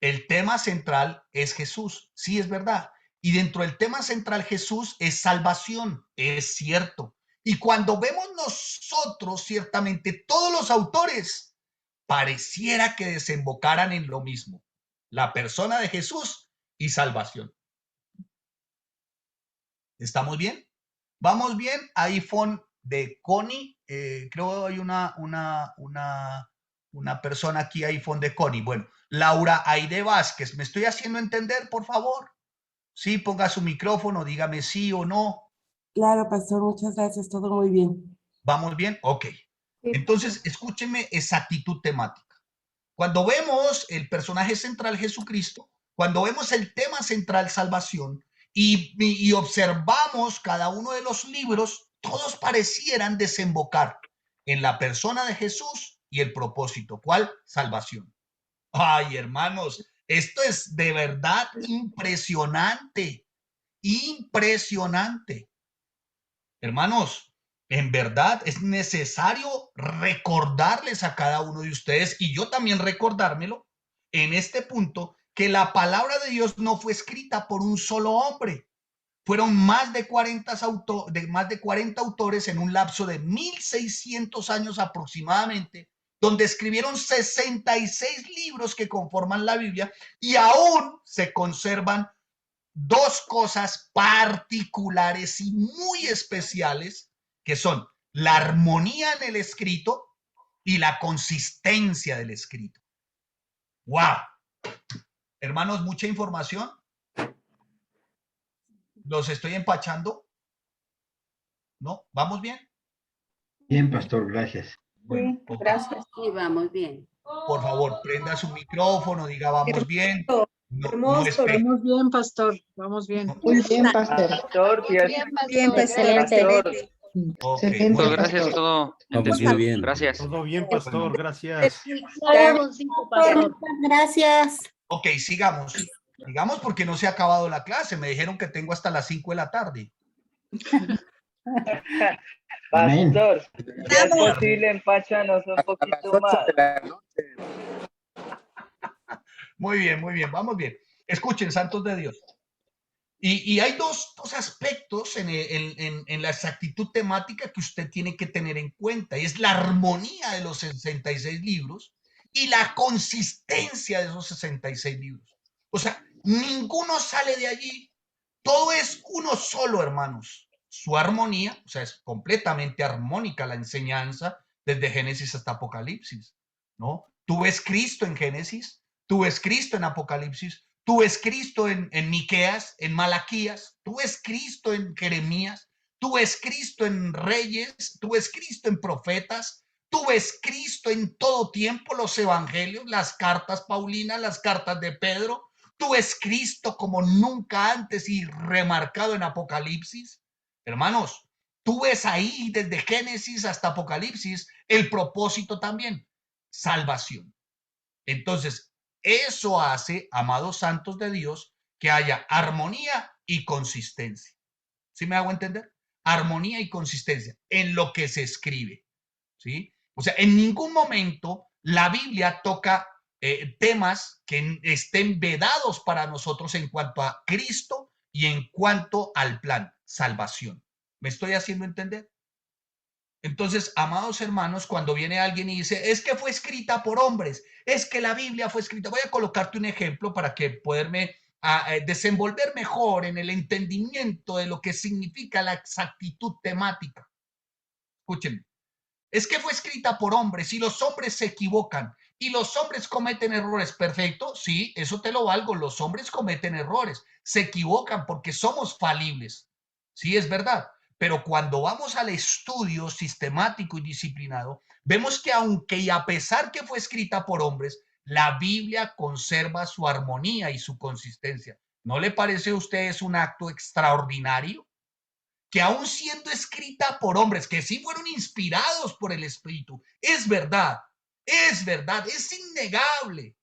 el tema central es Jesús, sí, es verdad. Y dentro del tema central Jesús es salvación, es cierto. Y cuando vemos nosotros, ciertamente, todos los autores pareciera que desembocaran en lo mismo, la persona de Jesús y salvación. ¿Estamos bien? ¿Vamos bien? iPhone de Connie, creo que hay una persona aquí, iPhone de Connie. Bueno, Laura Aide Vázquez, ¿me estoy haciendo entender, por favor? Sí, ponga su micrófono, dígame sí o no. Claro, pastor, muchas gracias, todo muy bien. ¿Vamos bien? Ok. Entonces, escúchenme esa actitud temática. Cuando vemos el personaje central Jesucristo, cuando vemos el tema central salvación y observamos cada uno de los libros, todos parecieran desembocar en la persona de Jesús y el propósito. ¿Cuál? Salvación. Ay, hermanos, esto es de verdad impresionante, impresionante. Hermanos, en verdad es necesario recordarles a cada uno de ustedes, y yo también recordármelo en este punto, que la palabra de Dios no fue escrita por un solo hombre. Fueron más de 40 autores en un lapso de 1600 años aproximadamente, donde escribieron 66 libros que conforman la Biblia, y aún se conservan dos cosas particulares y muy especiales, que son la armonía en el escrito y la consistencia del escrito. ¡Wow! Hermanos, mucha información. ¿Los estoy empachando? ¿No? ¿Vamos bien? Bien, pastor, gracias. Bueno, sí, gracias. Sí, vamos bien. por favor, prenda su micrófono, diga vamos bien. Hermoso, vamos bien, pastor, vamos bien. Muy bien, pastor. Bien, excelente. Okay, Muchas gracias, todo entendido. bien. Gracias. Todo bien, pastor, gracias. Gracias. Ok, sigamos. Sigamos porque no se ha acabado la clase. Me dijeron que tengo hasta las 5 de la tarde. Pastor, si es posible, empáchanos un poquito más. Muy bien, vamos bien. Escuchen, santos de Dios. Y hay dos aspectos en la exactitud temática que usted tiene que tener en cuenta, y es la armonía de los 66 libros y la consistencia de esos 66 libros. O sea, ninguno sale de allí. Todo es uno solo, hermanos. su armonía, o sea, es completamente armónica la enseñanza desde Génesis hasta Apocalipsis, ¿no? Tú ves Cristo en Génesis, tú ves Cristo en Apocalipsis, tú ves Cristo en Miqueas, en Malaquías, tú ves Cristo en Jeremías, tú ves Cristo en Reyes, tú ves Cristo en profetas, tú ves Cristo en todo tiempo, los evangelios, las cartas paulinas, las cartas de Pedro, tú ves Cristo como nunca antes y remarcado en Apocalipsis. Hermanos, tú ves ahí desde Génesis hasta Apocalipsis el propósito también, salvación. Entonces, eso hace, amados santos de Dios, que haya armonía y consistencia. ¿Sí me hago entender? Armonía y consistencia en lo que se escribe, ¿sí? O sea, en ningún momento la Biblia toca temas que estén vedados para nosotros en cuanto a Cristo y en cuanto al plan, salvación. ¿Me estoy haciendo entender? Entonces, amados hermanos, cuando viene alguien y dice, es que fue escrita por hombres, es que la Biblia fue escrita, voy a colocarte un ejemplo para que poderme desenvolver mejor en el entendimiento de lo que significa la exactitud temática. Escúchenme. Es que fue escrita por hombres y los hombres se equivocan y los hombres cometen errores. Perfecto, sí, eso te lo valgo. Los hombres cometen errores, se equivocan porque somos falibles. Sí, es verdad. Pero cuando vamos al estudio sistemático y disciplinado, vemos que aunque y a pesar que fue escrita por hombres, la Biblia conserva su armonía y su consistencia. ¿No le parece a ustedes un acto extraordinario? Que aún siendo escrita por hombres que sí fueron inspirados por el Espíritu, es verdad, es innegable.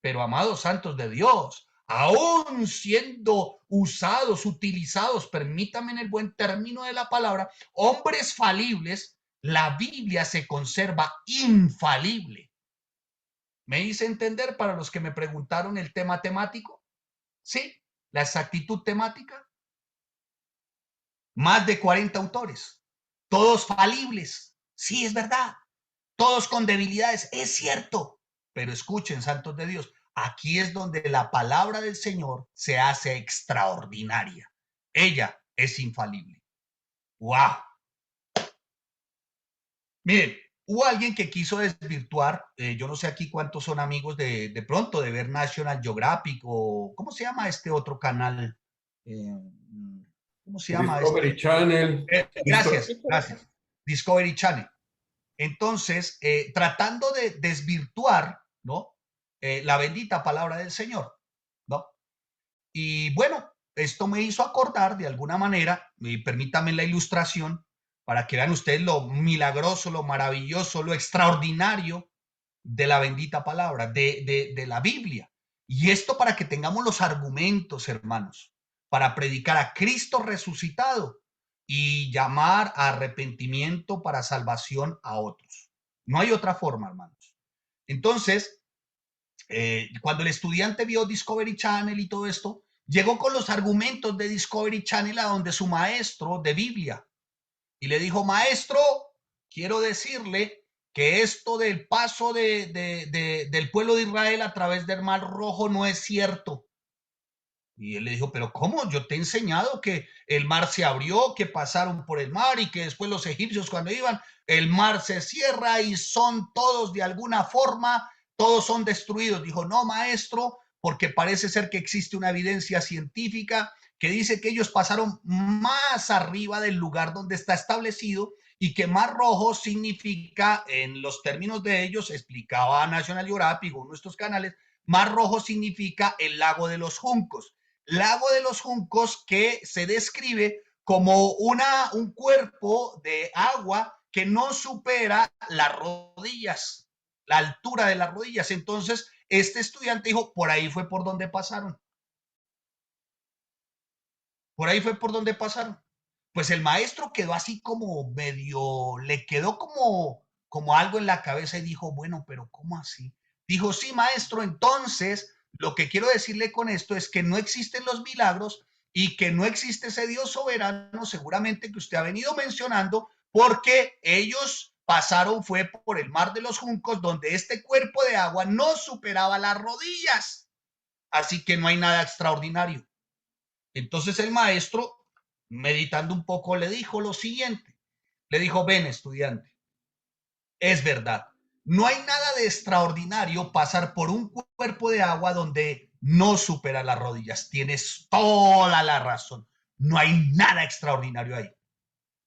Pero amados santos de Dios, aún siendo usados, utilizados, permítanme en el buen término de la palabra, hombres falibles, la Biblia se conserva infalible. ¿Me hice entender para los que me preguntaron el tema temático? ¿Sí? ¿La exactitud temática? Más de 40 autores, todos falibles. Sí, es verdad. Todos con debilidades, es cierto. Pero escuchen, santos de Dios, aquí es donde la palabra del Señor se hace extraordinaria. Ella es infalible. ¡Wow! Miren, hubo alguien que quiso desvirtuar, yo no sé aquí cuántos son amigos de pronto de ver National Geographic o ¿cómo se llama este otro canal? ¿Cómo se llama Discovery este? Channel. Gracias. Discovery Channel. Entonces, tratando de desvirtuar, ¿no? La bendita palabra del Señor, ¿no? Y bueno, esto me hizo acordar de alguna manera, y permítanme la ilustración, para que vean ustedes lo milagroso, lo maravilloso, lo extraordinario de la bendita palabra, de la Biblia. Y esto para que tengamos los argumentos, hermanos, para predicar a Cristo resucitado y llamar a arrepentimiento para salvación a otros. No hay otra forma, hermanos. Entonces, cuando el estudiante vio Discovery Channel y todo esto, llegó con los argumentos de Discovery Channel a donde su maestro de Biblia y le dijo, maestro, quiero decirle que esto del paso del pueblo de Israel a través del Mar Rojo no es cierto. Y él le dijo, pero ¿cómo? Yo te he enseñado que el mar se abrió, que pasaron por el mar y que después los egipcios cuando iban, el mar se cierra y son todos de alguna forma, todos son destruidos. Dijo, no, maestro, porque parece ser que existe una evidencia científica que dice que ellos pasaron más arriba del lugar donde está establecido y que Mar Rojo significa, en los términos de ellos, explicaba National Geographic o nuestros canales, Mar Rojo significa el lago de los juncos. Lago de los Juncos que se describe como un cuerpo de agua que no supera las rodillas, la altura de las rodillas. Entonces, este estudiante dijo, por ahí fue por donde pasaron. Por ahí fue por donde pasaron. Pues el maestro quedó así como medio, le quedó como algo en la cabeza y dijo, bueno, pero ¿cómo así? Dijo, sí, maestro, entonces lo que quiero decirle con esto es que no existen los milagros y que no existe ese Dios soberano, seguramente que usted ha venido mencionando, porque ellos pasaron fue por el mar de los juncos, donde este cuerpo de agua no superaba las rodillas. Así que no hay nada extraordinario. Entonces el maestro meditando un poco, le dijo lo siguiente. Le dijo, ven, estudiante, es verdad, no hay nada de extraordinario pasar por un cuerpo de agua donde no supera las rodillas. Tienes toda la razón. No hay nada extraordinario ahí.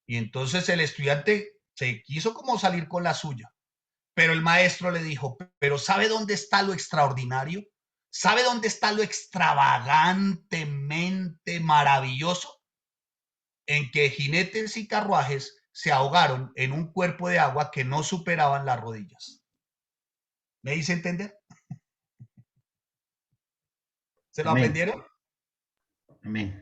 Y entonces el estudiante se quiso como salir con la suya. Pero el maestro le dijo, pero ¿sabe dónde está lo extraordinario? ¿Sabe dónde está lo extravagantemente maravilloso? En que jinetes y carruajes se ahogaron en un cuerpo de agua que no superaban las rodillas. ¿Me hice entender? ¿Se lo Amén. aprendieron? Amén.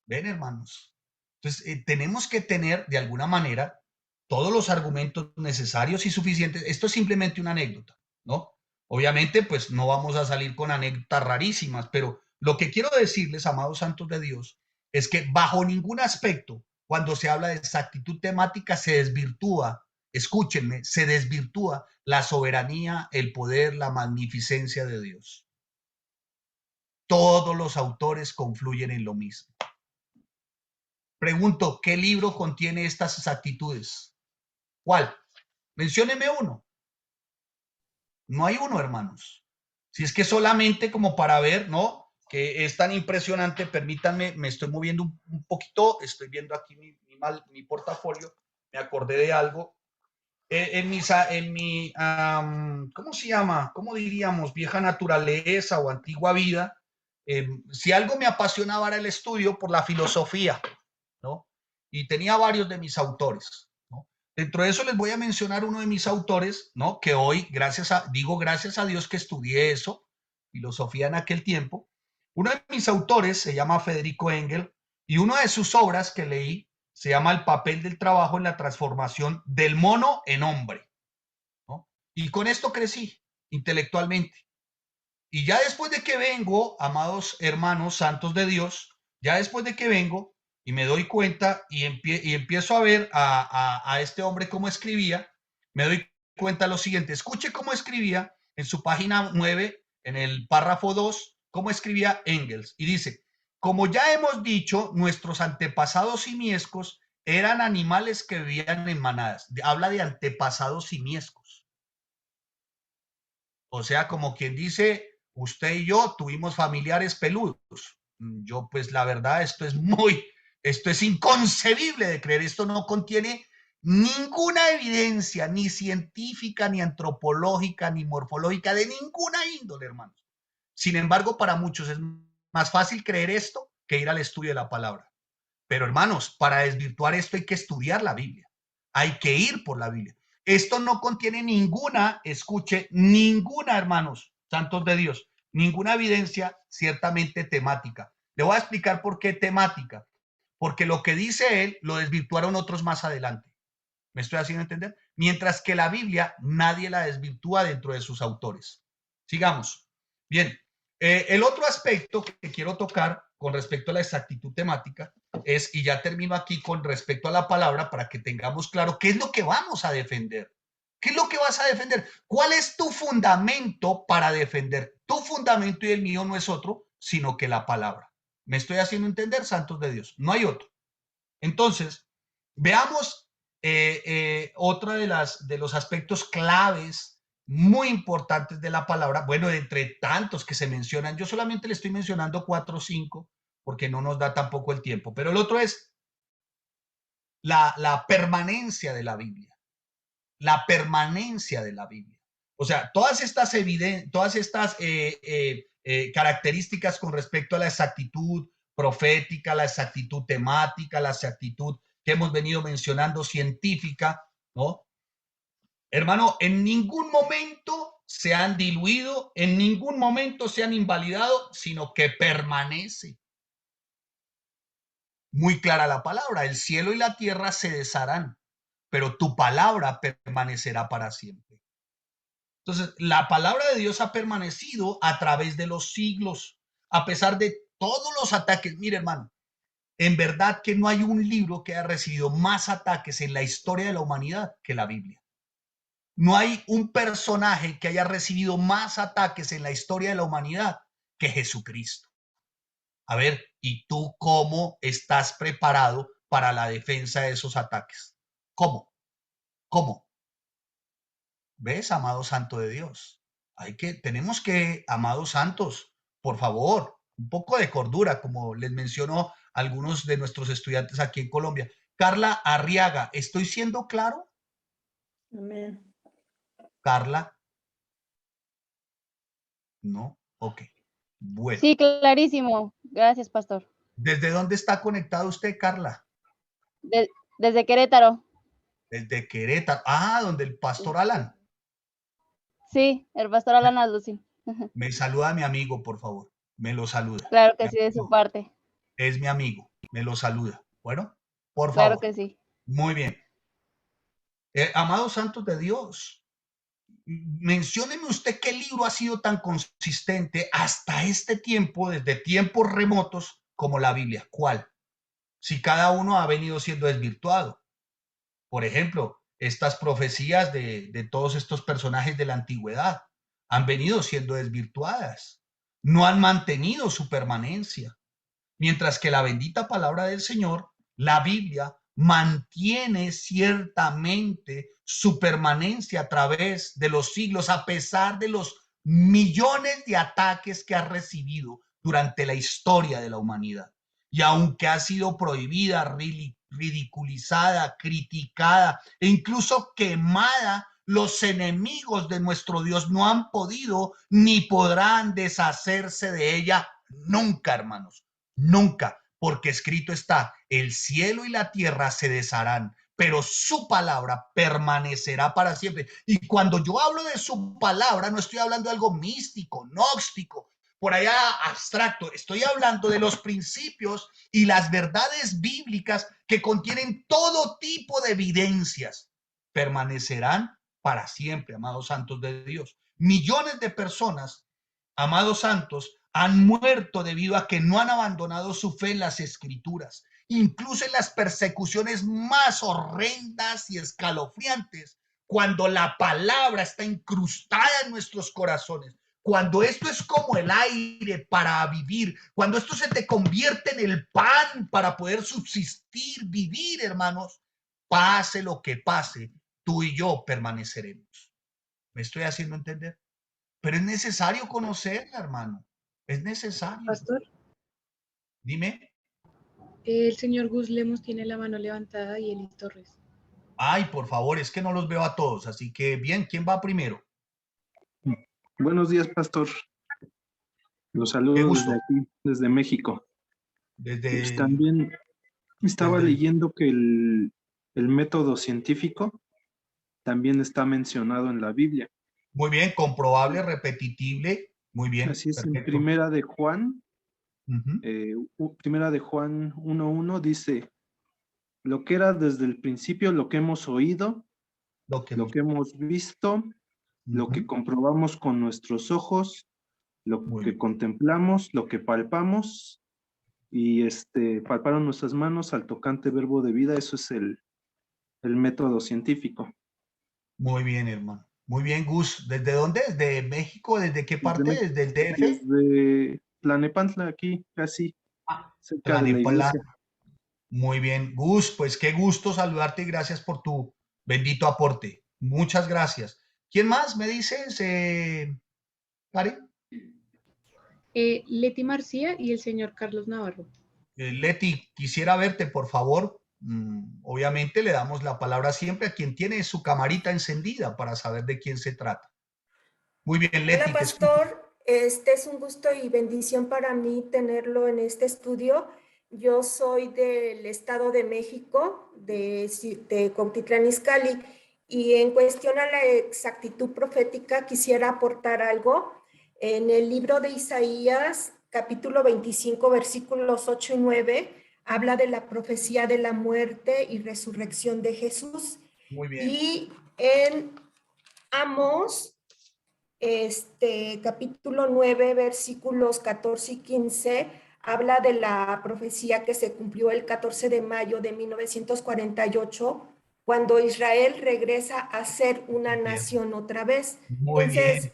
Ven, hermanos. Entonces, tenemos que tener de alguna manera todos los argumentos necesarios y suficientes. Esto es simplemente una anécdota, ¿no? Obviamente, pues no vamos a salir con anécdotas rarísimas, pero lo que quiero decirles, amados santos de Dios, es que bajo ningún aspecto, cuando se habla de exactitud temática, se desvirtúa, escúchenme, se desvirtúa la soberanía, el poder, la magnificencia de Dios. Todos los autores confluyen en lo mismo. Pregunto, ¿qué libro contiene estas exactitudes? ¿Cuál? Mencióneme uno. No hay uno, hermanos. Si es que solamente como para ver, ¿no? Que es tan impresionante, permítanme, me estoy moviendo un poquito, estoy viendo aquí mi portafolio, me acordé de algo. ¿Cómo se llama? ¿Cómo diríamos? Vieja naturaleza o antigua vida. Si algo me apasionaba era el estudio por la filosofía, ¿no? Y tenía varios de mis autores, ¿no? Dentro de eso les voy a mencionar uno de mis autores, ¿no? Que hoy, gracias a Dios que estudié eso, filosofía en aquel tiempo. Uno de mis autores se llama Federico Engel y una de sus obras que leí se llama El papel del trabajo en la transformación del mono en hombre, ¿no? Y con esto crecí intelectualmente. Y ya después de que vengo, amados hermanos santos de Dios, ya después de que vengo y me doy cuenta y empiezo a ver a este hombre cómo escribía, me doy cuenta lo siguiente. Escuche cómo escribía en su página 9, en el párrafo 2, cómo escribía Engels. Y dice, como ya hemos dicho, nuestros antepasados simiescos eran animales que vivían en manadas. Habla de antepasados simiescos. O sea, como quien dice, usted y yo tuvimos familiares peludos. Yo, pues la verdad, esto es inconcebible de creer. Esto no contiene ninguna evidencia, ni científica, ni antropológica, ni morfológica, de ninguna índole, hermanos. Sin embargo, para muchos es más fácil creer esto que ir al estudio de la palabra. Pero, hermanos, para desvirtuar esto hay que estudiar la Biblia. Hay que ir por la Biblia. Esto no contiene ninguna, escuche, ninguna, hermanos, santos de Dios, ninguna evidencia ciertamente temática. Le voy a explicar por qué temática. Porque lo que dice él lo desvirtuaron otros más adelante. ¿Me estoy haciendo entender? Mientras que la Biblia nadie la desvirtúa dentro de sus autores. Sigamos. Bien, el otro aspecto que quiero tocar con respecto a la exactitud temática es, y ya termino aquí con respecto a la palabra para que tengamos claro qué es lo que vamos a defender. ¿Qué es lo que vas a defender? ¿Cuál es tu fundamento para defender? Tu fundamento y el mío no es otro, sino que la palabra. ¿Me estoy haciendo entender, santos de Dios? No hay otro. Entonces, veamos otra de los aspectos claves muy importantes de la palabra, bueno, entre tantos que se mencionan, yo solamente le estoy mencionando 4 o 5, porque no nos da tampoco el tiempo, pero el otro es la permanencia de la Biblia, la permanencia de la Biblia. O sea, todas estas características con respecto a la exactitud profética, la exactitud temática, la exactitud que hemos venido mencionando científica, ¿no? Hermano, en ningún momento se han diluido, en ningún momento se han invalidado, sino que permanece. Muy clara la palabra, el cielo y la tierra se desharán, pero tu palabra permanecerá para siempre. Entonces, la palabra de Dios ha permanecido a través de los siglos, a pesar de todos los ataques. Mire, hermano, en verdad que no hay un libro que haya recibido más ataques en la historia de la humanidad que la Biblia. No hay un personaje que haya recibido más ataques en la historia de la humanidad que Jesucristo. A ver, ¿Y tú cómo estás preparado para la defensa de esos ataques? ¿Cómo? ¿Cómo? ¿Ves, amado santo de Dios? Tenemos que, amados santos, por favor, un poco de cordura, como les mencionó algunos de nuestros estudiantes aquí en Colombia. Carla Arriaga, ¿estoy siendo claro? Amén. Carla. ¿No? Ok. Bueno. Sí, clarísimo. Gracias, pastor. ¿Desde dónde está conectado usted, Carla? Desde Querétaro. Desde Querétaro. Ah, donde el pastor Alan. Sí, el pastor Alan Alducin. Me saluda a mi amigo, por favor. Me lo saluda. Claro que sí, de su parte. Es mi amigo. Me lo saluda. Bueno, por Claro favor. que sí. Muy bien. Amados santos de Dios, mencióneme usted qué libro ha sido tan consistente hasta este tiempo, desde tiempos remotos, como la Biblia. ¿Cuál? Si cada uno ha venido siendo desvirtuado. Por ejemplo, estas profecías de todos estos personajes de la antigüedad han venido siendo desvirtuadas. No han mantenido su permanencia. Mientras que la bendita palabra del Señor, la Biblia, mantiene ciertamente su permanencia a través de los siglos, a pesar de los millones de ataques que ha recibido durante la historia de la humanidad. Y aunque ha sido prohibida, ridiculizada, criticada e incluso quemada, los enemigos de nuestro Dios no han podido ni podrán deshacerse de ella nunca, hermanos. Nunca, porque escrito está, el cielo y la tierra se desharán, pero su palabra permanecerá para siempre. Y cuando yo hablo de su palabra, no estoy hablando de algo místico, gnóstico, por allá abstracto. Estoy hablando de los principios y las verdades bíblicas que contienen todo tipo de evidencias. Permanecerán para siempre, amados santos de Dios. Millones de personas, amados santos, han muerto debido a que no han abandonado su fe en las escrituras. Incluso en las persecuciones más horrendas y escalofriantes, cuando la palabra está incrustada en nuestros corazones, cuando esto es como el aire para vivir, cuando esto se te convierte en el pan para poder subsistir, vivir, hermanos, pase lo que pase, tú y yo permaneceremos. ¿Me estoy haciendo entender? Pero es necesario conocerla, hermano. Es necesario. Pastor, Dime. el señor Gus Lemos tiene la mano levantada y Eli Torres. Ay, por favor, es que no los veo a todos. Así que, bien, ¿quién va primero? Buenos días, pastor. Los saludo desde aquí, desde México. Desde... También estaba leyendo que el método científico también está mencionado en la Biblia. Muy bien, comprobable, repetitible. Muy bien. Así es, perfecto. En Primera de Juan, Primera de Juan 1:1 dice, lo que era desde el principio, lo que hemos oído, lo que hemos visto, lo que comprobamos con nuestros ojos, lo que contemplamos, lo que palpamos, y palparon nuestras manos al tocante verbo de vida. Eso es el método científico. Muy bien, hermano. Muy bien, Gus. ¿Desde dónde? ¿Desde México? ¿Desde qué parte? ¿Desde el DF? Desde Tlanepantla, aquí, casi, cerca de la iglesia. Muy bien, Gus, pues qué gusto saludarte y gracias por tu bendito aporte. Muchas gracias. ¿Quién más me dices, Karen? Leti Marcía y el señor Carlos Navarro. Leti, quisiera verte, por favor. Obviamente le damos la palabra siempre a quien tiene su camarita encendida para saber de quién se trata. Muy bien, Leti. Hola, pastor. Este es un gusto y bendición para mí tenerlo en este estudio. Yo soy del Estado de México, de Cuautitlán Izcalli, y en cuestión a la exactitud profética quisiera aportar algo. En el libro de Isaías, capítulo 25, versículos 8 y 9, habla de la profecía de la muerte y resurrección de Jesús. Muy bien. Y en Amós, capítulo 9, versículos 14 y 15, habla de la profecía que se cumplió el 14 de mayo de 1948, cuando Israel regresa a ser una nación otra vez. Muy Entonces, bien.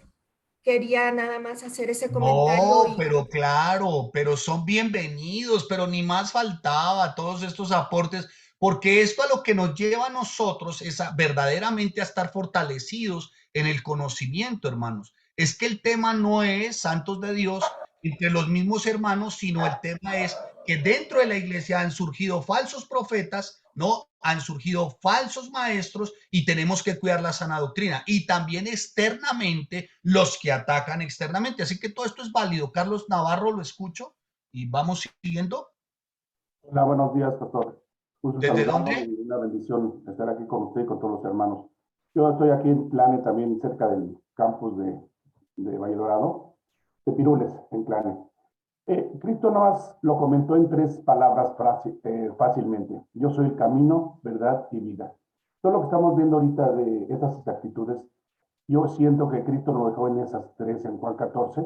quería nada más hacer ese comentario. No, pero claro, pero son bienvenidos, pero ni más faltaba todos estos aportes, porque esto a lo que nos lleva a nosotros es verdaderamente a estar fortalecidos en el conocimiento, hermanos. Es que el tema no es santos de Dios entre los mismos hermanos, sino el tema es que dentro de la iglesia han surgido falsos profetas, ¿no? Han surgido falsos maestros y tenemos que cuidar la sana doctrina. Y también externamente los que atacan externamente. Así que todo esto es válido. Carlos Navarro, lo escucho y vamos siguiendo. Hola, buenos días, pastor. ¿Desde dónde? Y una bendición estar aquí con usted y con todos los hermanos. Yo estoy aquí en Clane, también cerca del campus de Valle Dorado, de Pirules, en Clane. Cristo nomás lo comentó en 3 palabras fácilmente. Yo soy el camino, verdad y vida. Todo lo que estamos viendo ahorita de esas actitudes, yo siento que Cristo lo dejó en esas 3, en Juan 14.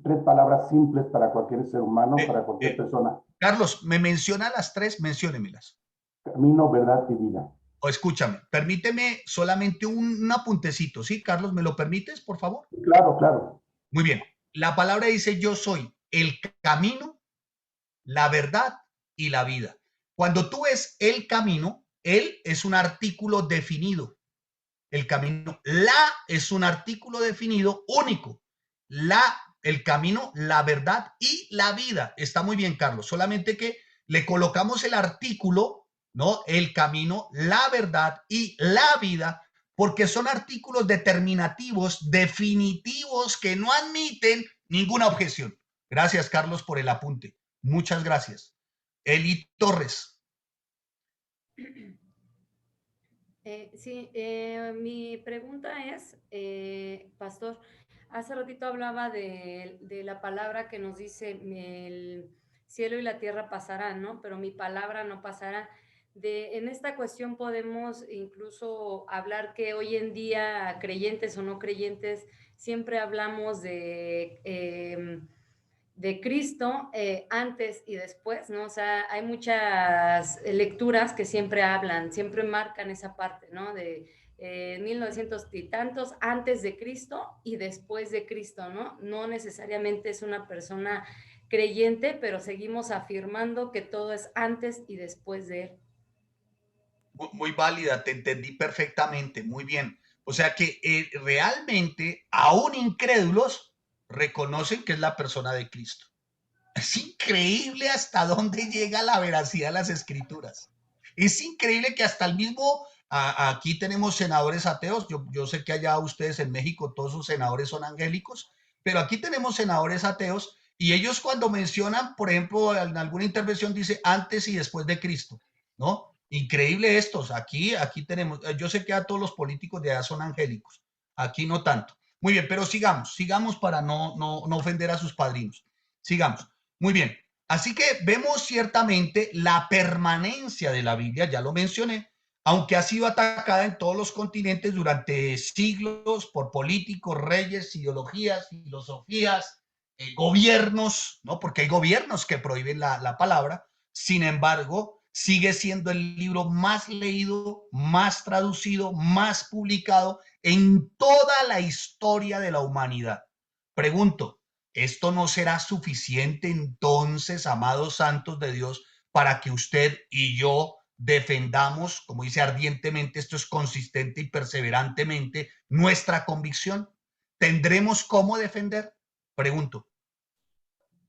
3 palabras simples para cualquier ser humano, para cualquier persona. Carlos, ¿me menciona las 3? Menciónemelas. Camino, verdad y vida. O escúchame, permíteme solamente un apuntecito, ¿sí, Carlos? ¿Me lo permites, por favor? Claro, claro. Muy bien. La palabra dice: yo soy el camino, la verdad y la vida. Cuando tú ves el camino, él es un artículo definido. El camino, la es un artículo definido único. El camino, la verdad y la vida. Está muy bien, Carlos. Solamente que le colocamos el artículo, ¿no? El camino, la verdad y la vida, porque son artículos determinativos, definitivos, que no admiten ninguna objeción. Gracias, Carlos, por el apunte. Muchas gracias. Eli Torres. Sí, mi pregunta es, pastor, hace ratito hablaba de la palabra que nos dice el cielo y la tierra pasarán, ¿no? Pero mi palabra no pasará. En esta cuestión podemos incluso hablar que hoy en día, creyentes o no creyentes, siempre hablamos de Cristo antes y después, ¿no? O sea, hay muchas lecturas que siempre hablan, siempre marcan esa parte, ¿no? De 1900 y tantos antes de Cristo y después de Cristo, ¿no? No necesariamente es una persona creyente, pero seguimos afirmando que todo es antes y después de él. Muy válida, te entendí perfectamente, muy bien. O sea que realmente, aún incrédulos, reconocen que es la persona de Cristo. Es increíble hasta dónde llega la veracidad de las escrituras. Es increíble que hasta el mismo, aquí tenemos senadores ateos, yo sé que allá ustedes en México todos sus senadores son angélicos, pero aquí tenemos senadores ateos y ellos cuando mencionan, por ejemplo, en alguna intervención dice antes y después de Cristo, ¿no? Increíble estos, aquí tenemos, yo sé que a todos los políticos de allá son angélicos, aquí no tanto. Muy bien, pero sigamos para no ofender a sus padrinos. Sigamos. Muy bien. Así que vemos ciertamente la permanencia de la Biblia, ya lo mencioné, aunque ha sido atacada en todos los continentes durante siglos por políticos, reyes, ideologías, filosofías, gobiernos, ¿no? Porque hay gobiernos que prohíben la palabra. Sin embargo, sigue siendo el libro más leído, más traducido, más publicado en toda la historia de la humanidad. Pregunto, ¿esto no será suficiente entonces, amados santos de Dios, para que usted y yo defendamos, como dice ardientemente, esto es consistente y perseverantemente, nuestra convicción? ¿Tendremos cómo defender? Pregunto.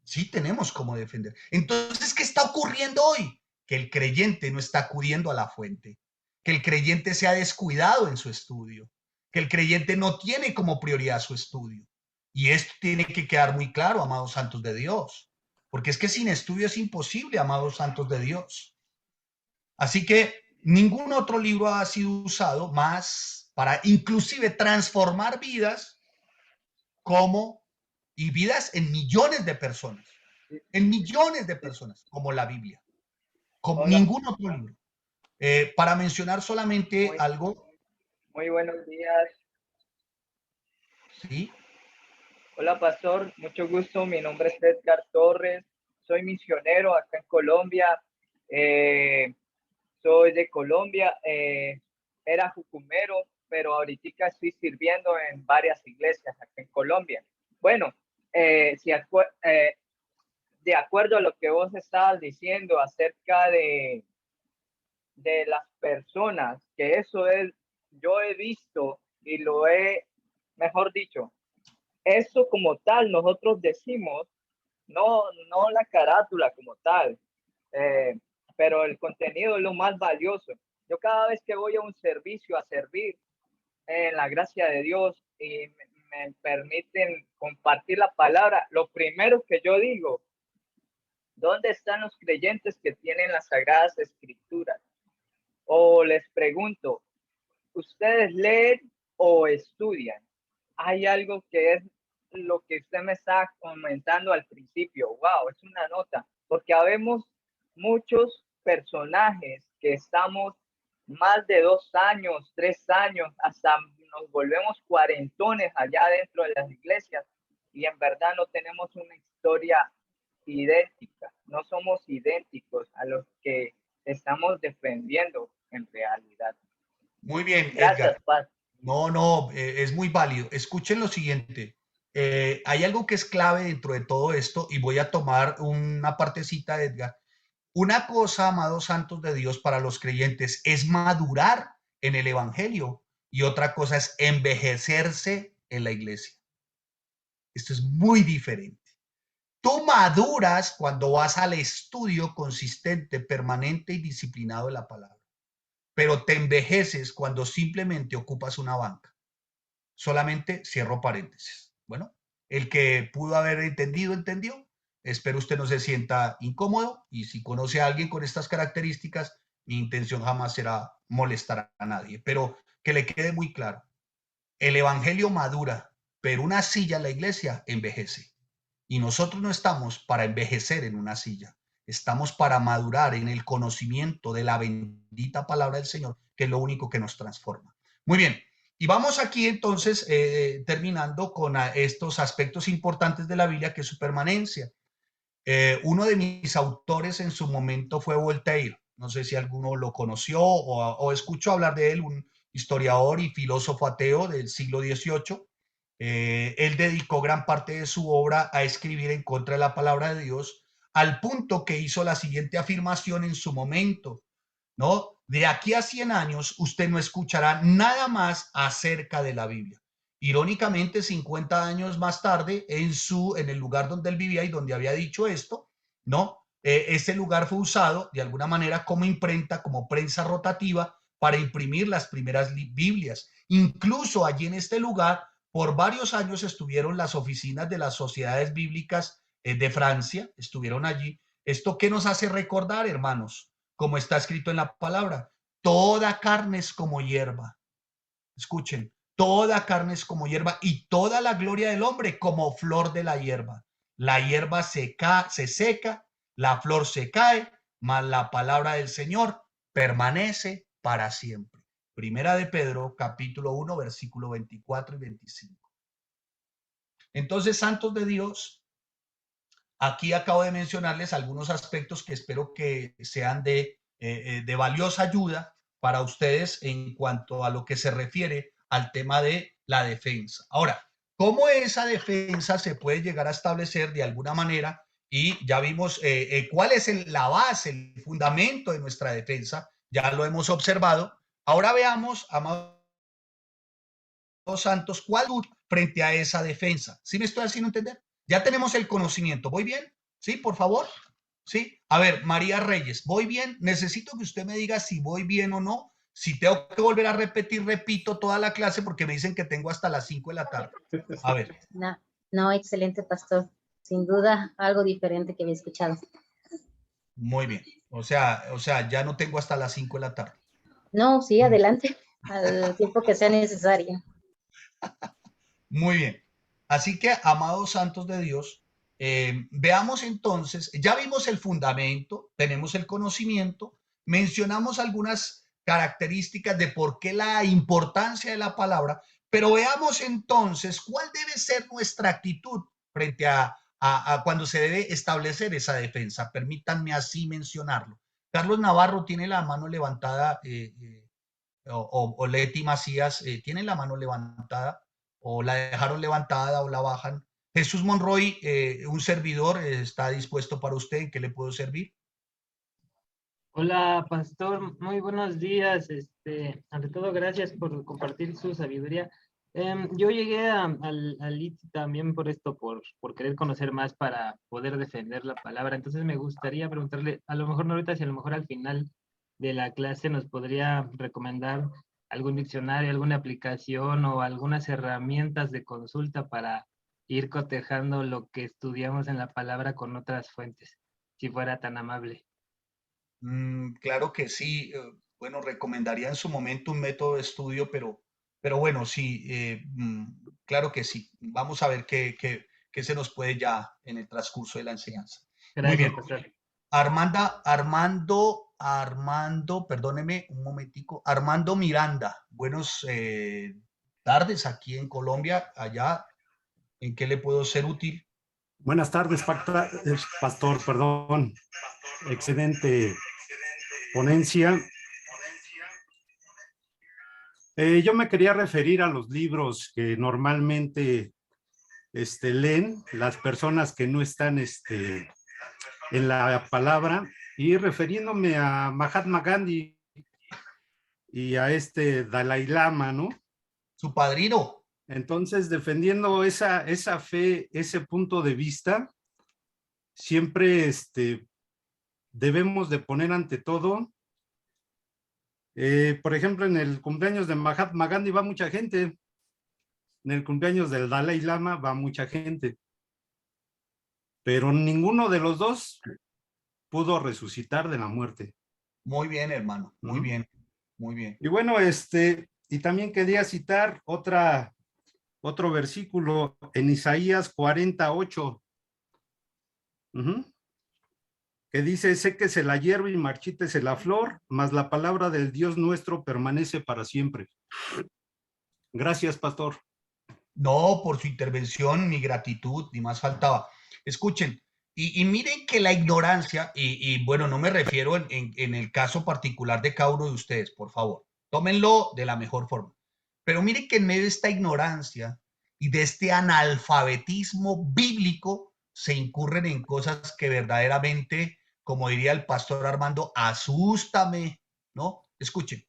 Sí, tenemos cómo defender. Entonces, ¿qué está ocurriendo hoy? Que el creyente no está acudiendo a la fuente, que el creyente se ha descuidado en su estudio, que el creyente no tiene como prioridad su estudio. Y esto tiene que quedar muy claro, amados santos de Dios, porque es que sin estudio es imposible, amados santos de Dios. Así que ningún otro libro ha sido usado más para inclusive transformar vidas y vidas en millones de personas, como la Biblia, como ningún otro libro. Para mencionar solamente algo. Muy buenos días. Sí. Hola, pastor, mucho gusto. Mi nombre es Edgar Torres. Soy misionero acá en Colombia. Soy de Colombia. Era jucumero. pero ahorita estoy sirviendo en varias iglesias aquí en Colombia. Bueno, de acuerdo a lo que vos estabas diciendo acerca de las personas, que eso es, yo he visto y lo he, mejor dicho, eso como tal nosotros decimos, no la carátula como tal, pero el contenido es lo más valioso. Yo cada vez que voy a un servicio a servir en la gracia de Dios y me permiten compartir la palabra, lo primero que yo digo, ¿dónde están los creyentes que tienen las Sagradas Escrituras? O les pregunto, ¿ustedes leen o estudian? Hay algo que es lo que usted me está comentando al principio. Wow, es una nota, porque habemos muchos personajes que estamos más de 2 años, 3 años, hasta nos volvemos cuarentones allá dentro de las iglesias y en verdad no tenemos una historia idéntica, no somos idénticos a los que estamos defendiendo en realidad. Muy bien, Gracias, Edgar. Paz. No, es muy válido. Escuchen lo siguiente. Hay algo que es clave dentro de todo esto y voy a tomar una partecita de Edgar. Una cosa, amados santos de Dios, para los creyentes es madurar en el evangelio y otra cosa es envejecerse en la iglesia. Esto es muy diferente. Tú maduras cuando vas al estudio consistente, permanente y disciplinado de la palabra, pero te envejeces cuando simplemente ocupas una banca. Solamente cierro paréntesis. Bueno, el que pudo haber entendido, entendió. Espero usted no se sienta incómodo y si conoce a alguien con estas características, mi intención jamás será molestar a nadie, pero que le quede muy claro. El evangelio madura, pero una silla en la iglesia envejece. Y nosotros no estamos para envejecer en una silla, estamos para madurar en el conocimiento de la bendita palabra del Señor, que es lo único que nos transforma. Muy bien, y vamos aquí entonces terminando con estos aspectos importantes de la Biblia, que es su permanencia. Uno de mis autores en su momento fue Voltaire. No sé si alguno lo conoció o escuchó hablar de él, un historiador y filósofo ateo del siglo XVIII. Él dedicó gran parte de su obra a escribir en contra de la palabra de Dios, al punto que hizo la siguiente afirmación en su momento, ¿no? De aquí a 100 años usted no escuchará nada más acerca de la Biblia. Irónicamente, 50 años más tarde, en el lugar donde él vivía y donde había dicho esto, ¿no? Ese lugar fue usado de alguna manera como imprenta, como prensa rotativa para imprimir las primeras Biblias. Incluso allí en este lugar, por varios años estuvieron las oficinas de las sociedades bíblicas de Francia, estuvieron allí. ¿Esto qué nos hace recordar, hermanos? Como está escrito en la palabra, toda carne es como hierba. Escuchen, toda carne es como hierba y toda la gloria del hombre como flor de la hierba. La hierba se seca, la flor se cae, mas la palabra del Señor permanece para siempre. Primera de Pedro, capítulo 1, versículo 24 y 25. Entonces, santos de Dios, aquí acabo de mencionarles algunos aspectos que espero que sean de valiosa ayuda para ustedes en cuanto a lo que se refiere al tema de la defensa. Ahora, ¿cómo esa defensa se puede llegar a establecer de alguna manera? Y ya vimos cuál es la base, el fundamento de nuestra defensa, ya lo hemos observado. Ahora veamos, amados santos, cuál frente a esa defensa. ¿Sí me estoy haciendo entender? Ya tenemos el conocimiento. ¿Voy bien? ¿Sí, por favor? ¿Sí? A ver, María Reyes, ¿voy bien? Necesito que usted me diga si voy bien o no. Si tengo que volver a repetir, repito toda la clase porque me dicen que tengo hasta las 5 de la tarde. A ver. No, excelente, pastor. Sin duda, algo diferente que había escuchado. Muy bien. O sea, ya no tengo hasta las 5 de la tarde. No, sí, adelante, al tiempo que sea necesario. Muy bien. Así que, amados santos de Dios, veamos entonces, ya vimos el fundamento, tenemos el conocimiento, mencionamos algunas características de por qué la importancia de la palabra, pero veamos entonces cuál debe ser nuestra actitud frente a cuando se debe establecer esa defensa. Permítanme así mencionarlo. Carlos Navarro tiene la mano levantada o Leti Macías, ¿tienen la mano levantada? ¿O la dejaron levantada o la bajan? Jesús Monroy, un servidor, está dispuesto para usted. ¿En qué le puedo servir? Hola, pastor, muy buenos días. Ante todo, gracias por compartir su sabiduría. Yo llegué al ITI también por esto, por querer conocer más para poder defender la palabra. Entonces me gustaría preguntarle, a lo mejor no ahorita, si a lo mejor al final de la clase nos podría recomendar algún diccionario, alguna aplicación o algunas herramientas de consulta para ir cotejando lo que estudiamos en la palabra con otras fuentes, si fuera tan amable. Claro que sí. Bueno, recomendaría en su momento un método de estudio, pero bueno, sí, claro que sí. Vamos a ver qué se nos puede ya en el transcurso de la enseñanza. Muy Gracias, bien. pastor. Armando, perdóneme un momentico. Armando Miranda, buenos tardes aquí en Colombia. Allá, ¿en qué le puedo ser útil? Buenas tardes, pastor, perdón. Excelente ponencia. Yo me quería referir a los libros que normalmente leen las personas que no están en la palabra, y refiriéndome a Mahatma Gandhi y a Dalai Lama, ¿no? Su padrino. Entonces, defendiendo esa fe, ese punto de vista, siempre debemos de poner ante todo, por ejemplo, en el cumpleaños de Mahatma Gandhi va mucha gente, en el cumpleaños del Dalai Lama va mucha gente, pero ninguno de los dos pudo resucitar de la muerte. Muy bien, hermano, muy bien, muy bien. Y bueno, y también quería citar otro versículo en Isaías 48, que dice: séquese la hierba y marchítese la flor, mas la palabra del Dios nuestro permanece para siempre. Gracias, pastor. No, por su intervención, mi gratitud, ni más faltaba. Escuchen, y miren que la ignorancia, y bueno, no me refiero en el caso particular de cada uno de ustedes, por favor, tómenlo de la mejor forma. Pero miren que en medio de esta ignorancia y de este analfabetismo bíblico, se incurren en cosas que verdaderamente, como diría el pastor Armando, asústame, ¿no? Escuchen,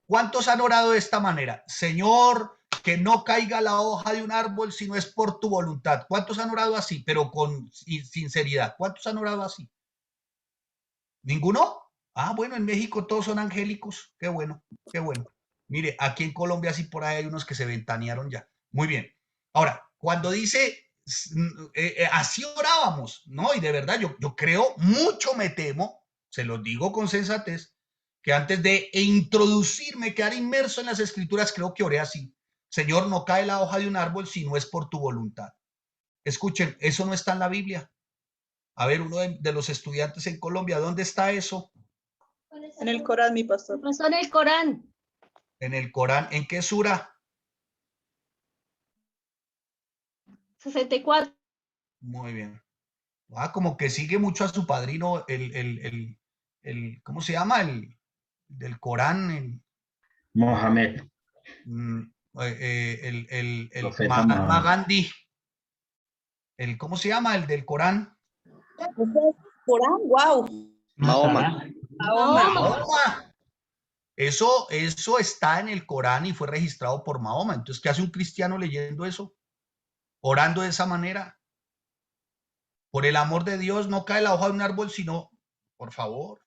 ¿cuántos han orado de esta manera? Señor, que no caiga la hoja de un árbol si no es por tu voluntad. ¿Cuántos han orado así, pero con sinceridad? ¿Cuántos han orado así? ¿Ninguno? Ah, bueno, en México todos son angélicos. Qué bueno, qué bueno. Mire, aquí en Colombia sí por ahí hay unos que se ventanearon ya. Muy bien. Ahora, cuando dice así orábamos, ¿no? Y de verdad yo creo, mucho me temo, se los digo con sensatez, que antes de introducirme, quedar inmerso en las escrituras, creo que oré así. Señor, no cae la hoja de un árbol si no es por tu voluntad. Escuchen, eso no está en la Biblia. A ver, uno de los estudiantes en Colombia, ¿dónde está eso? En el Corán, mi pastor. Pastor, en el Corán. En el Corán, ¿en qué sura? 64. Muy bien. Ah, como que sigue mucho a su padrino, ¿cómo se llama? Del Corán. Mohamed. Mahatma Gandhi. ¿Cómo se llama? El del Corán. Corán, wow. Mahoma. Mahoma. Eso está en el Corán y fue registrado por Mahoma. Entonces, ¿qué hace un cristiano leyendo eso? Orando de esa manera. Por el amor de Dios, no cae la hoja de un árbol, sino, por favor,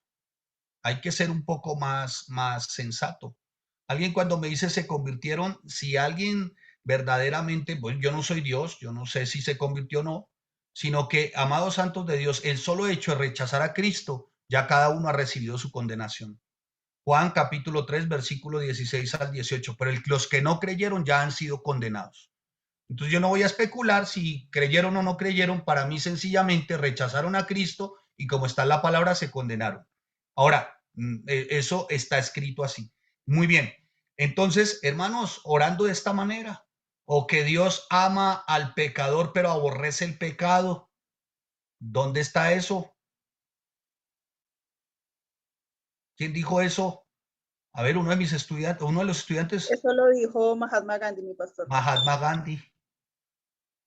hay que ser un poco más sensato. Alguien cuando me dice se convirtieron, si alguien verdaderamente, bueno, yo no soy Dios, yo no sé si se convirtió o no, sino que, amados santos de Dios, el solo hecho de rechazar a Cristo, ya cada uno ha recibido su condenación. Juan capítulo 3, versículo 16 al 18, pero los que no creyeron ya han sido condenados. Entonces yo no voy a especular si creyeron o no creyeron, para mí sencillamente rechazaron a Cristo y como está en la palabra se condenaron. Ahora, eso está escrito así. Muy bien, entonces hermanos, orando de esta manera, o que Dios ama al pecador pero aborrece el pecado, ¿dónde está eso? ¿Quién dijo eso? A ver, uno de mis estudiantes, uno de los estudiantes, Eso lo dijo Mahatma Gandhi, mi pastor. Mahatma Gandhi.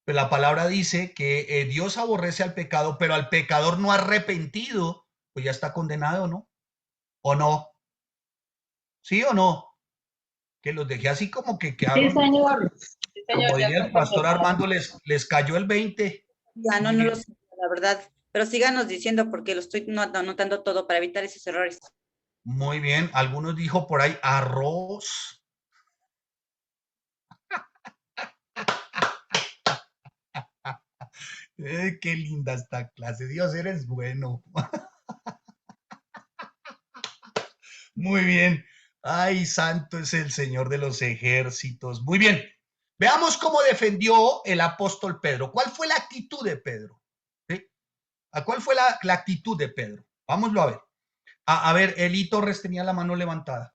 Pues la palabra dice que Dios aborrece al pecado, pero al pecador no arrepentido, pues ya está condenado, ¿no? ¿O no? ¿Sí o no? Que los dejé así como que Sí, quedaron, señor. Sí, señor, como ya diría el está pastor condenado. Armando, les cayó el 20. Ya, no, Muy no bien. lo sé, la verdad. Pero síganos diciendo porque lo estoy anotando todo para evitar esos errores. Muy bien. Algunos dijo por ahí arroz. Qué linda esta clase. Dios, eres bueno. Muy bien. Ay, santo es el Señor de los ejércitos. Muy bien. Veamos cómo defendió el apóstol Pedro. ¿Cuál fue la actitud de Pedro? ¿Sí? ¿Cuál fue la actitud de Pedro? Vámonos a ver. A ver, Eli Torres tenía la mano levantada.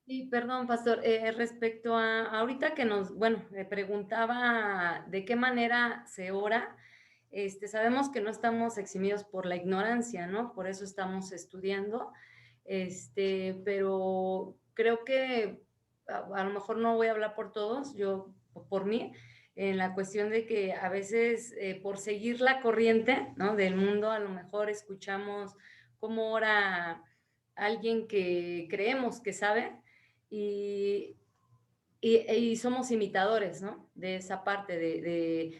Sí, perdón, pastor. Respecto a ahorita que nos, bueno, me preguntaba de qué manera se ora. Sabemos que no estamos eximidos por la ignorancia, ¿no? Por eso estamos estudiando. Pero creo que a lo mejor no voy a hablar por todos, yo por mí, en la cuestión de que a veces por seguir la corriente, ¿no? Del mundo, a lo mejor escuchamos cómo ora alguien que creemos que sabe y somos imitadores, ¿no? De esa parte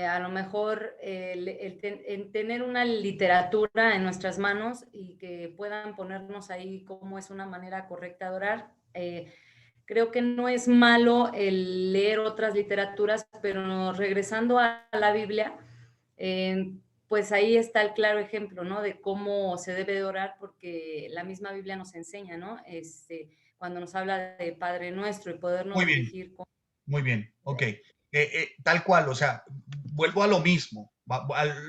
a lo mejor el tener una literatura en nuestras manos y que puedan ponernos ahí cómo es una manera correcta de orar. Creo que no es malo el leer otras literaturas, pero regresando a la Biblia, pues ahí está el claro ejemplo, ¿no? De cómo se debe de orar, porque la misma Biblia nos enseña, ¿no? Cuando nos habla de Padre Nuestro y podernos Muy bien. dirigir con... Muy bien, ok. Tal cual, o sea, vuelvo a lo mismo,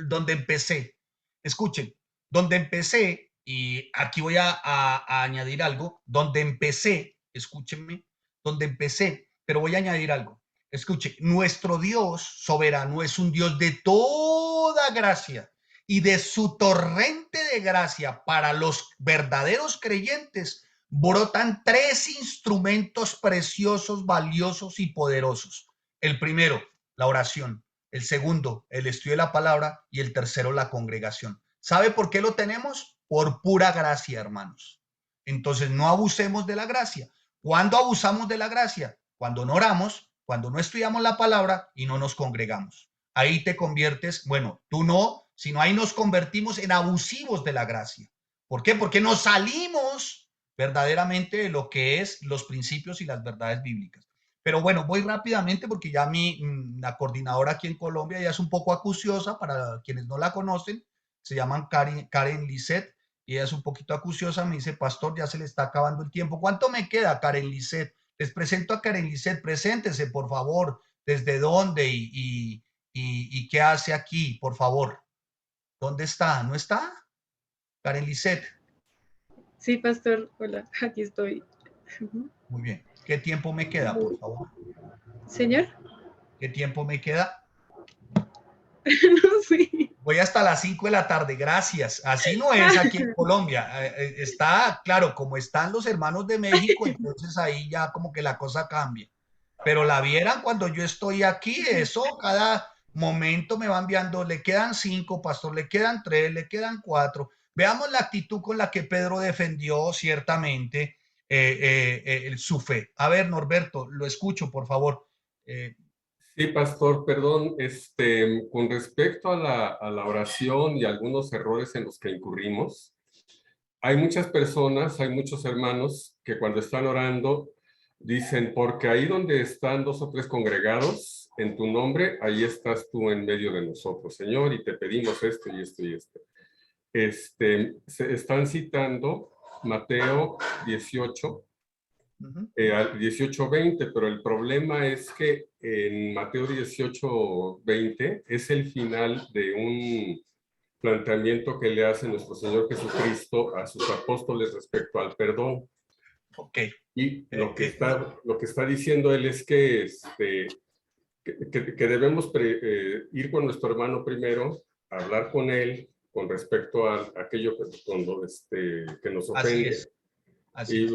donde empecé. Escuchen, donde empecé, y aquí voy a añadir algo, donde empecé, escúchenme, donde empecé, pero voy a añadir algo. Escuchen, nuestro Dios soberano es un Dios de toda gracia y de su torrente de gracia para los verdaderos creyentes brotan tres instrumentos preciosos, valiosos y poderosos. El primero, la oración. El segundo, el estudio de la palabra. Y el tercero, la congregación. ¿Sabe por qué lo tenemos? Por pura gracia, hermanos. Entonces, no abusemos de la gracia. ¿Cuándo abusamos de la gracia? Cuando no oramos, cuando no estudiamos la palabra y no nos congregamos. Ahí te conviertes, bueno, tú no, sino ahí nos convertimos en abusivos de la gracia. ¿Por qué? Porque nos salimos verdaderamente de lo que es los principios y las verdades bíblicas. Pero bueno, voy rápidamente porque ya la coordinadora aquí en Colombia ya es un poco acuciosa, para quienes no la conocen, se llaman Karen Lisset, y ella es un poquito acuciosa, me dice, pastor, ya se le está acabando el tiempo. ¿Cuánto me queda, Karen Lisset? Les presento a Karen Lisset, preséntese, por favor, desde dónde y qué hace aquí, por favor. ¿Dónde está? ¿No está? Karen Lisset. Sí, pastor, hola, aquí estoy. Muy bien. ¿Qué tiempo me queda, por favor? ¿Señor? ¿Qué tiempo me queda? No sé. Voy hasta las 5 de la tarde, gracias. Así no es aquí en Colombia. Está, claro, como están los hermanos de México, entonces ahí ya como que la cosa cambia. Pero la vieran cuando yo estoy aquí, eso cada momento me va enviando, le quedan 5, pastor, le quedan 3, le quedan 4. Veamos la actitud con la que Pedro defendió ciertamente su fe. A ver, Norberto, lo escucho, por favor. Sí, pastor, perdón, con respecto a la oración y algunos errores en los que incurrimos, hay muchas personas, hay muchos hermanos que cuando están orando dicen, porque ahí donde están 2 o 3 congregados en tu nombre, ahí estás tú en medio de nosotros, Señor, y te pedimos esto y esto y esto. Se están citando Mateo 18, 18:20, pero el problema es que en Mateo 18:20 es el final de un planteamiento que le hace nuestro Señor Jesucristo a sus apóstoles respecto al perdón. Ok. Y lo que está diciendo él es que, que debemos ir con nuestro hermano primero, hablar con él, con respecto a aquello que nos Así ofende. es. Así es.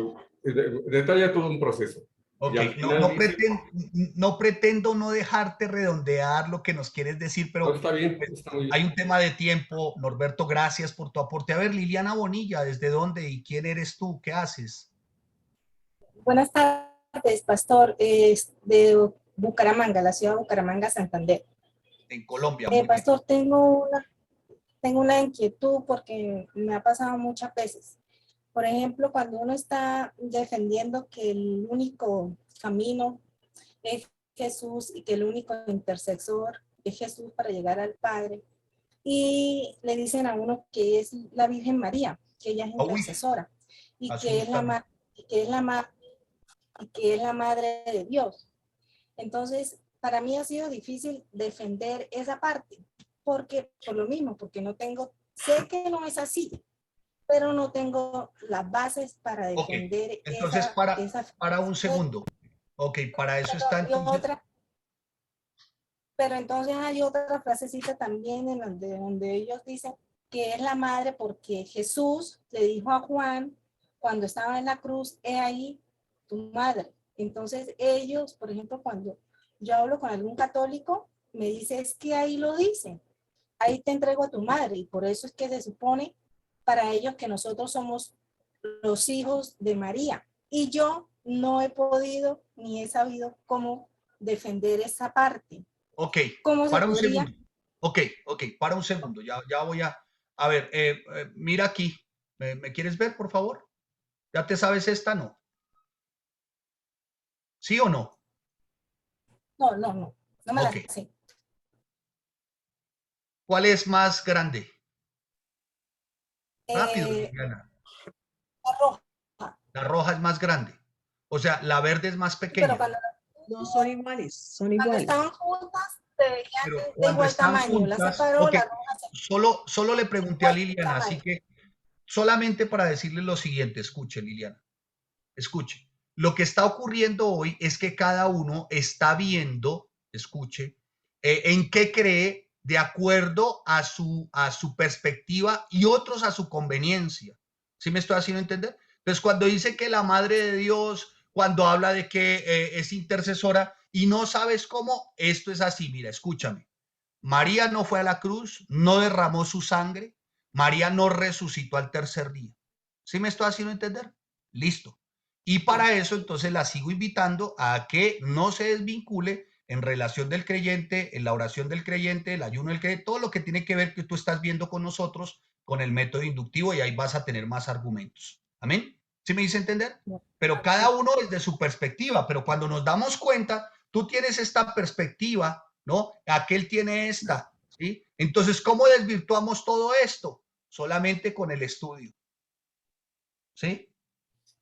Detalla todo un proceso. Ok, Y al final no dice, pretendo no dejarte redondear lo que nos quieres decir, pero no, está bien, pues, está muy bien. hay un tema de tiempo. Norberto, gracias por tu aporte. A ver, Liliana Bonilla, ¿desde dónde y quién eres tú? ¿Qué haces? Buenas tardes, pastor. Es de Bucaramanga, la ciudad de Bucaramanga, Santander. En Colombia, muy Pastor, tengo una inquietud porque me ha pasado muchas veces. Por ejemplo, cuando uno está defendiendo que el único camino es Jesús y que el único intercesor es Jesús para llegar al Padre, y le dicen a uno que es la Virgen María, que ella es intercesora y que es la madre de Dios. Entonces, para mí ha sido difícil defender esa parte, porque por lo mismo, porque no tengo, sé que no es así, pero no tengo las bases para defender entonces, para un segundo. Ok, para eso está entonces. Pero entonces hay otra frasecita también en donde ellos dicen que es la madre porque Jesús le dijo a Juan cuando estaba en la cruz, he ahí tu madre. Entonces ellos, por ejemplo, cuando yo hablo con algún católico, me dice, es que ahí lo dice, ahí te entrego a tu madre. Y por eso es que se supone para ellos que nosotros somos los hijos de María. Y yo no he podido ni he sabido cómo defender esa parte. Ok, ¿Cómo para se un podría? segundo. Ok, para un segundo. Ya voy a ver, mira aquí. ¿Me quieres ver, por favor? ¿Ya te sabes esta, no? ¿Sí o no? No me la sé. ¿Cuál es más grande? Rápido, Liliana. La roja. La roja es más grande. O sea, la verde es más pequeña. Pero cuando, no, son iguales, son iguales. Cuando estaban juntas, se veían de igual tamaño. Juntas, la separó, okay. La roja se... Solo le pregunté a Liliana, así que solamente para decirle lo siguiente, escuche, Liliana, escuche. Lo que está ocurriendo hoy es que cada uno está viendo, escuche, en qué cree de acuerdo a su perspectiva y otros a su conveniencia. ¿Sí me estoy haciendo entender? Entonces, cuando dice que la Madre de Dios, cuando habla de que es intercesora y no sabes cómo, esto es así. Mira, escúchame. María no fue a la cruz, no derramó su sangre, María no resucitó al tercer día. ¿Sí me estoy haciendo entender? Listo. Y para eso entonces la sigo invitando a que no se desvincule en relación del creyente, en la oración del creyente, el ayuno del creyente, todo lo que tiene que ver que tú estás viendo con nosotros con el método inductivo, y ahí vas a tener más argumentos. ¿Amén? ¿Sí me dice entender? Pero cada uno desde su perspectiva, pero cuando nos damos cuenta, tú tienes esta perspectiva, ¿no? Aquel tiene esta, ¿sí? Entonces, ¿cómo desvirtuamos todo esto? Solamente con el estudio, ¿sí?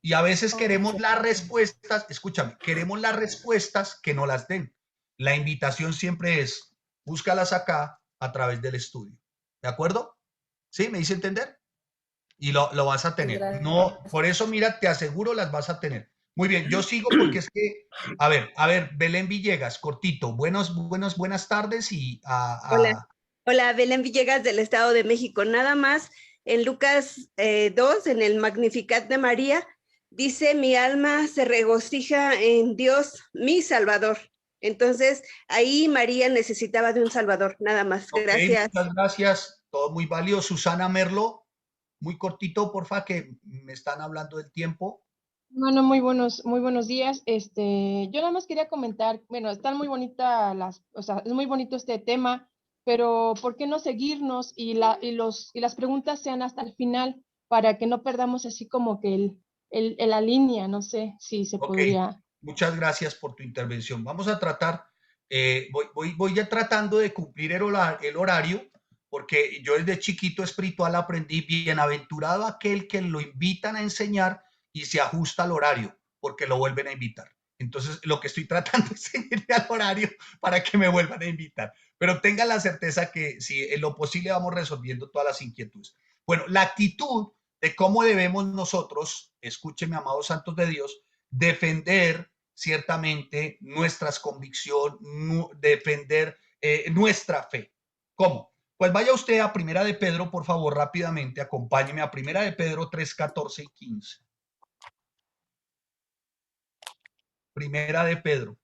Y a veces queremos las respuestas, escúchame, queremos las respuestas que no las den. La invitación siempre es, búscalas acá a través del estudio. ¿De acuerdo? ¿Sí? ¿Me hice entender? Y lo vas a tener. No, por eso, mira, te aseguro las vas a tener. Muy bien, yo sigo porque es que, a ver, Belén Villegas, cortito. Buenas tardes y Hola, Belén Villegas del Estado de México. Nada más, en Lucas 2, en el Magnificat de María, dice, mi alma se regocija en Dios, mi Salvador. Entonces, ahí María necesitaba de un Salvador, nada más. Gracias. Muchas gracias, todo muy válido. Susana Merlo, muy cortito, porfa, que me están hablando del tiempo. Bueno, muy buenos días. Yo nada más quería comentar, bueno, están muy bonitas o sea, es muy bonito este tema, pero ¿por qué no seguirnos y las preguntas sean hasta el final para que no perdamos así como que la línea? No sé si se podría. Muchas gracias por tu intervención. Vamos a tratar, voy ya tratando de cumplir el horario, porque yo desde chiquito espiritual aprendí, bienaventurado aquel que lo invitan a enseñar y se ajusta al horario, porque lo vuelven a invitar. Entonces, lo que estoy tratando es seguirme al horario para que me vuelvan a invitar. Pero tengan la certeza que si en lo posible vamos resolviendo todas las inquietudes. Bueno, la actitud de cómo debemos nosotros, escúcheme, amados santos de Dios, defender ciertamente nuestras convicciones, defender nuestra fe. ¿Cómo? Pues vaya usted a Primera de Pedro, por favor, rápidamente, acompáñeme a Primera de Pedro 3, 14 y 15. Primera de Pedro.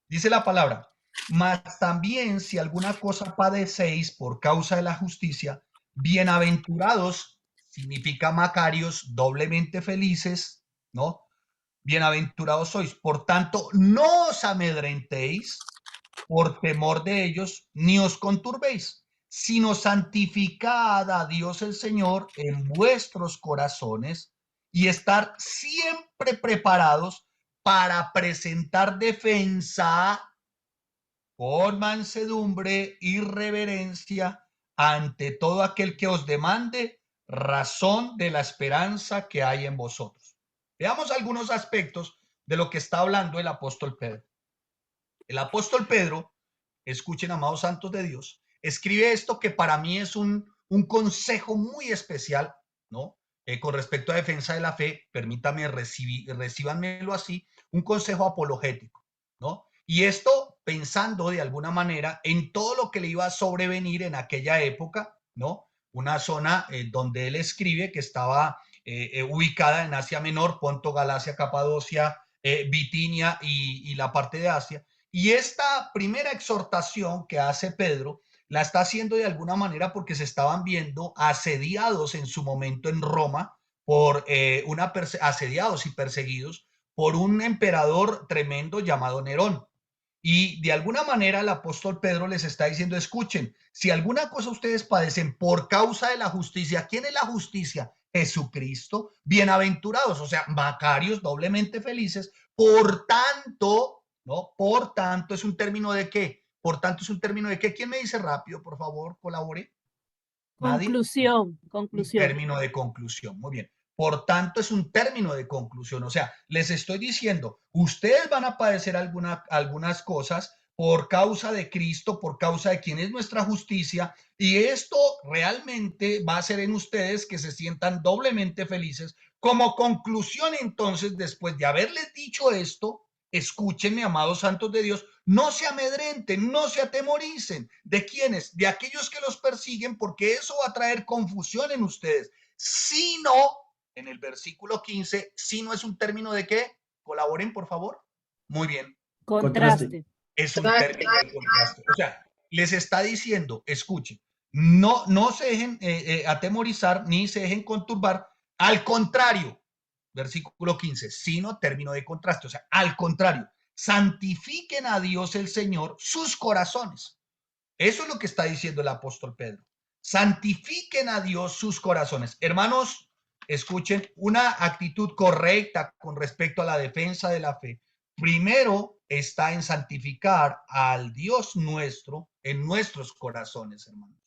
Dice la palabra, mas también si alguna cosa padecéis por causa de la justicia, bienaventurados, significa macarios, doblemente felices, ¿no? Bienaventurados sois. Por tanto, no os amedrentéis por temor de ellos, ni os conturbéis, sino santificad a Dios el Señor en vuestros corazones y estar siempre preparados para presentar defensa con mansedumbre y reverencia ante todo aquel que os demande razón de la esperanza que hay en vosotros. Veamos algunos aspectos de lo que está hablando el apóstol Pedro. El apóstol Pedro, escuchen, amados santos de Dios, escribe esto que para mí es un consejo muy especial, ¿no? Con respecto a defensa de la fe, permítame, recíbanmelo así, un consejo apologético, ¿no? Y esto pensando de alguna manera en todo lo que le iba a sobrevenir en aquella época, ¿no? Una zona donde él escribe que estaba ubicada en Asia Menor, Ponto, Galacia, Capadocia, Bitinia y la parte de Asia. Y esta primera exhortación que hace Pedro la está haciendo de alguna manera porque se estaban viendo asediados en su momento en Roma por asediados y perseguidos por un emperador tremendo llamado Nerón. Y de alguna manera el apóstol Pedro les está diciendo, escuchen, si alguna cosa ustedes padecen por causa de la justicia, ¿quién es la justicia? Jesucristo, bienaventurados, o sea, macarios, doblemente felices, por tanto, ¿no? Por tanto, ¿es un término de qué? Por tanto, ¿es un término de qué? ¿Quién me dice rápido, por favor, colabore? ¿Nadie? Conclusión. Término de conclusión, muy bien. Por tanto, es un término de conclusión. O sea, les estoy diciendo, ustedes van a padecer algunas cosas por causa de Cristo, por causa de quien es nuestra justicia, y esto realmente va a ser en ustedes que se sientan doblemente felices. Como conclusión, entonces, después de haberles dicho esto, escúchenme, amados santos de Dios, no se amedrenten, no se atemoricen. ¿De quiénes? De aquellos que los persiguen, porque eso va a traer confusión en ustedes. Sino, en el versículo 15, sino es un término de qué? Colaboren, por favor. Muy bien. Contraste. Es un término de contraste. O sea, les está diciendo, escuchen, no se dejen atemorizar ni se dejen conturbar. Al contrario, versículo 15, sino término de contraste. O sea, al contrario, santifiquen a Dios el Señor sus corazones. Eso es lo que está diciendo el apóstol Pedro. Santifiquen a Dios sus corazones. Hermanos, escuchen, una actitud correcta con respecto a la defensa de la fe. Primero está en santificar al Dios nuestro en nuestros corazones, hermanos.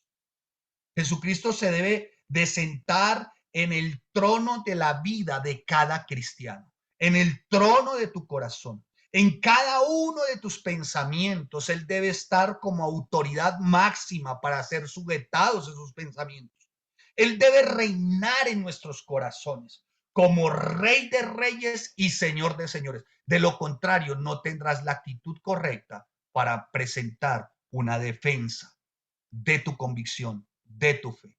Jesucristo se debe de sentar en el trono de la vida de cada cristiano, en el trono de tu corazón. En cada uno de tus pensamientos, Él debe estar como autoridad máxima para ser sujetados a sus pensamientos. Él debe reinar en nuestros corazones como Rey de Reyes y Señor de Señores. De lo contrario, no tendrás la actitud correcta para presentar una defensa de tu convicción, de tu fe.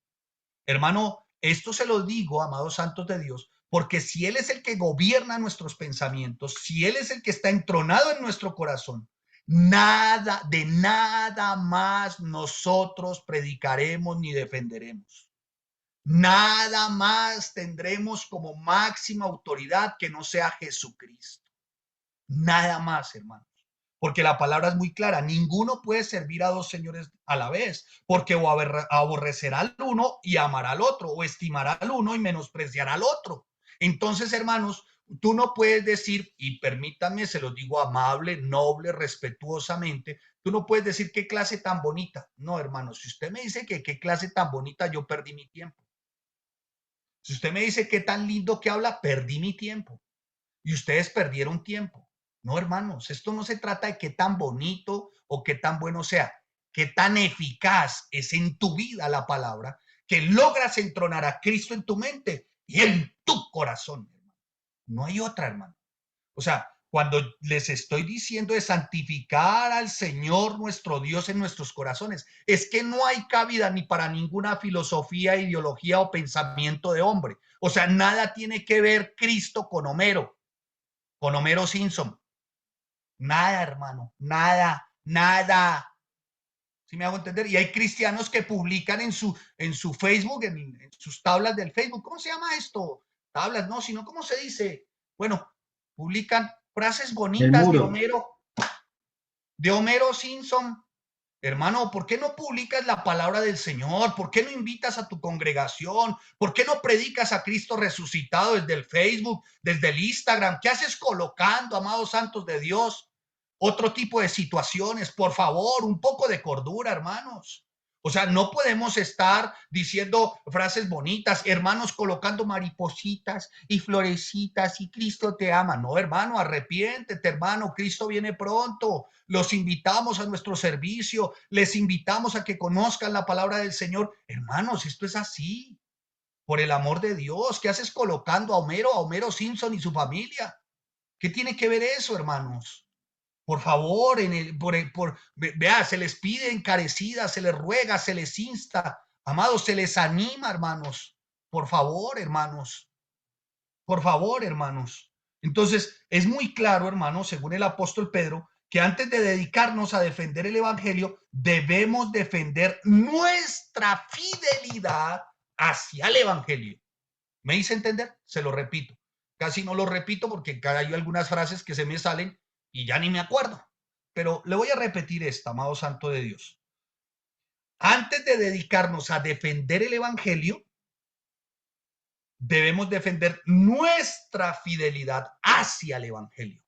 Hermano, esto se lo digo, amados santos de Dios, porque si Él es el que gobierna nuestros pensamientos, si Él es el que está entronado en nuestro corazón, nada más nosotros predicaremos ni defenderemos. Nada más tendremos como máxima autoridad que no sea Jesucristo. Nada más, hermanos. Porque la palabra es muy clara. Ninguno puede servir a dos señores a la vez, porque o aborrecerá al uno y amará al otro, o estimará al uno y menospreciará al otro. Entonces, hermanos, tú no puedes decir, y permítanme, se lo digo amable, noble, respetuosamente, tú no puedes decir qué clase tan bonita. No, hermanos, si usted me dice que qué clase tan bonita, yo perdí mi tiempo. Si usted me dice qué tan lindo que habla, perdí mi tiempo. Y ustedes perdieron tiempo. No, hermanos, esto no se trata de qué tan bonito o qué tan bueno sea, qué tan eficaz es en tu vida la palabra, que logras entronar a Cristo en tu mente y en tu corazón, hermano. No hay otra, hermano. O sea, cuando les estoy diciendo de santificar al Señor nuestro Dios en nuestros corazones, es que no hay cabida ni para ninguna filosofía, ideología o pensamiento de hombre. O sea, nada tiene que ver Cristo con Homero Simpson. Nada, hermano, nada, nada. ¿Sí me hago entender? Y hay cristianos que publican en su Facebook, en sus tablas del Facebook. ¿Cómo se llama esto? Tablas, no, sino ¿cómo se dice? Bueno, publican frases bonitas de Homero Simpson. Hermano, ¿por qué no publicas la palabra del Señor? ¿Por qué no invitas a tu congregación? ¿Por qué no predicas a Cristo resucitado desde el Facebook, desde el Instagram? ¿Qué haces colocando, amados santos de Dios, otro tipo de situaciones? Por favor, un poco de cordura, hermanos. O sea, no podemos estar diciendo frases bonitas, hermanos, colocando maripositas y florecitas y Cristo te ama. No, hermano, arrepiéntete, hermano, Cristo viene pronto. Los invitamos a nuestro servicio, les invitamos a que conozcan la palabra del Señor. Hermanos, esto es así. Por el amor de Dios, ¿qué haces colocando a Homero Simpson y su familia? ¿Qué tiene que ver eso, hermanos? Por favor, vea, se les pide encarecida, se les ruega, se les insta, amados, se les anima, hermanos. Por favor, hermanos. Por favor, hermanos. Entonces, es muy claro, hermanos, según el apóstol Pedro, que antes de dedicarnos a defender el evangelio, debemos defender nuestra fidelidad hacia el evangelio. ¿Me hice entender? Se lo repito. Casi no lo repito porque hay algunas frases que se me salen y ya ni me acuerdo. Pero le voy a repetir esta, amado santo de Dios. Antes de dedicarnos a defender el evangelio, debemos defender nuestra fidelidad hacia el evangelio.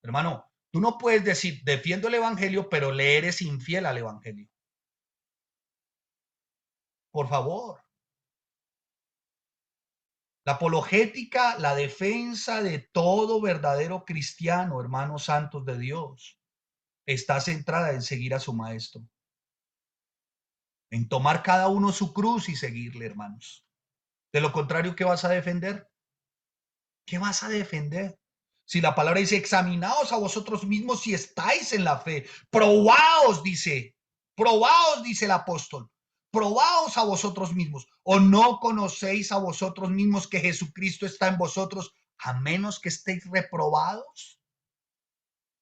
Hermano, tú no puedes decir, defiendo el evangelio, pero le eres infiel al evangelio. Por favor. La apologética, la defensa de todo verdadero cristiano, hermanos santos de Dios, está centrada en seguir a su maestro. En tomar cada uno su cruz y seguirle, hermanos. De lo contrario, ¿qué vas a defender? ¿Qué vas a defender? Si la palabra dice, examinaos a vosotros mismos si estáis en la fe. Probaos, dice el apóstol. Probaos a vosotros mismos. ¿O no conocéis a vosotros mismos que Jesucristo está en vosotros a menos que estéis reprobados?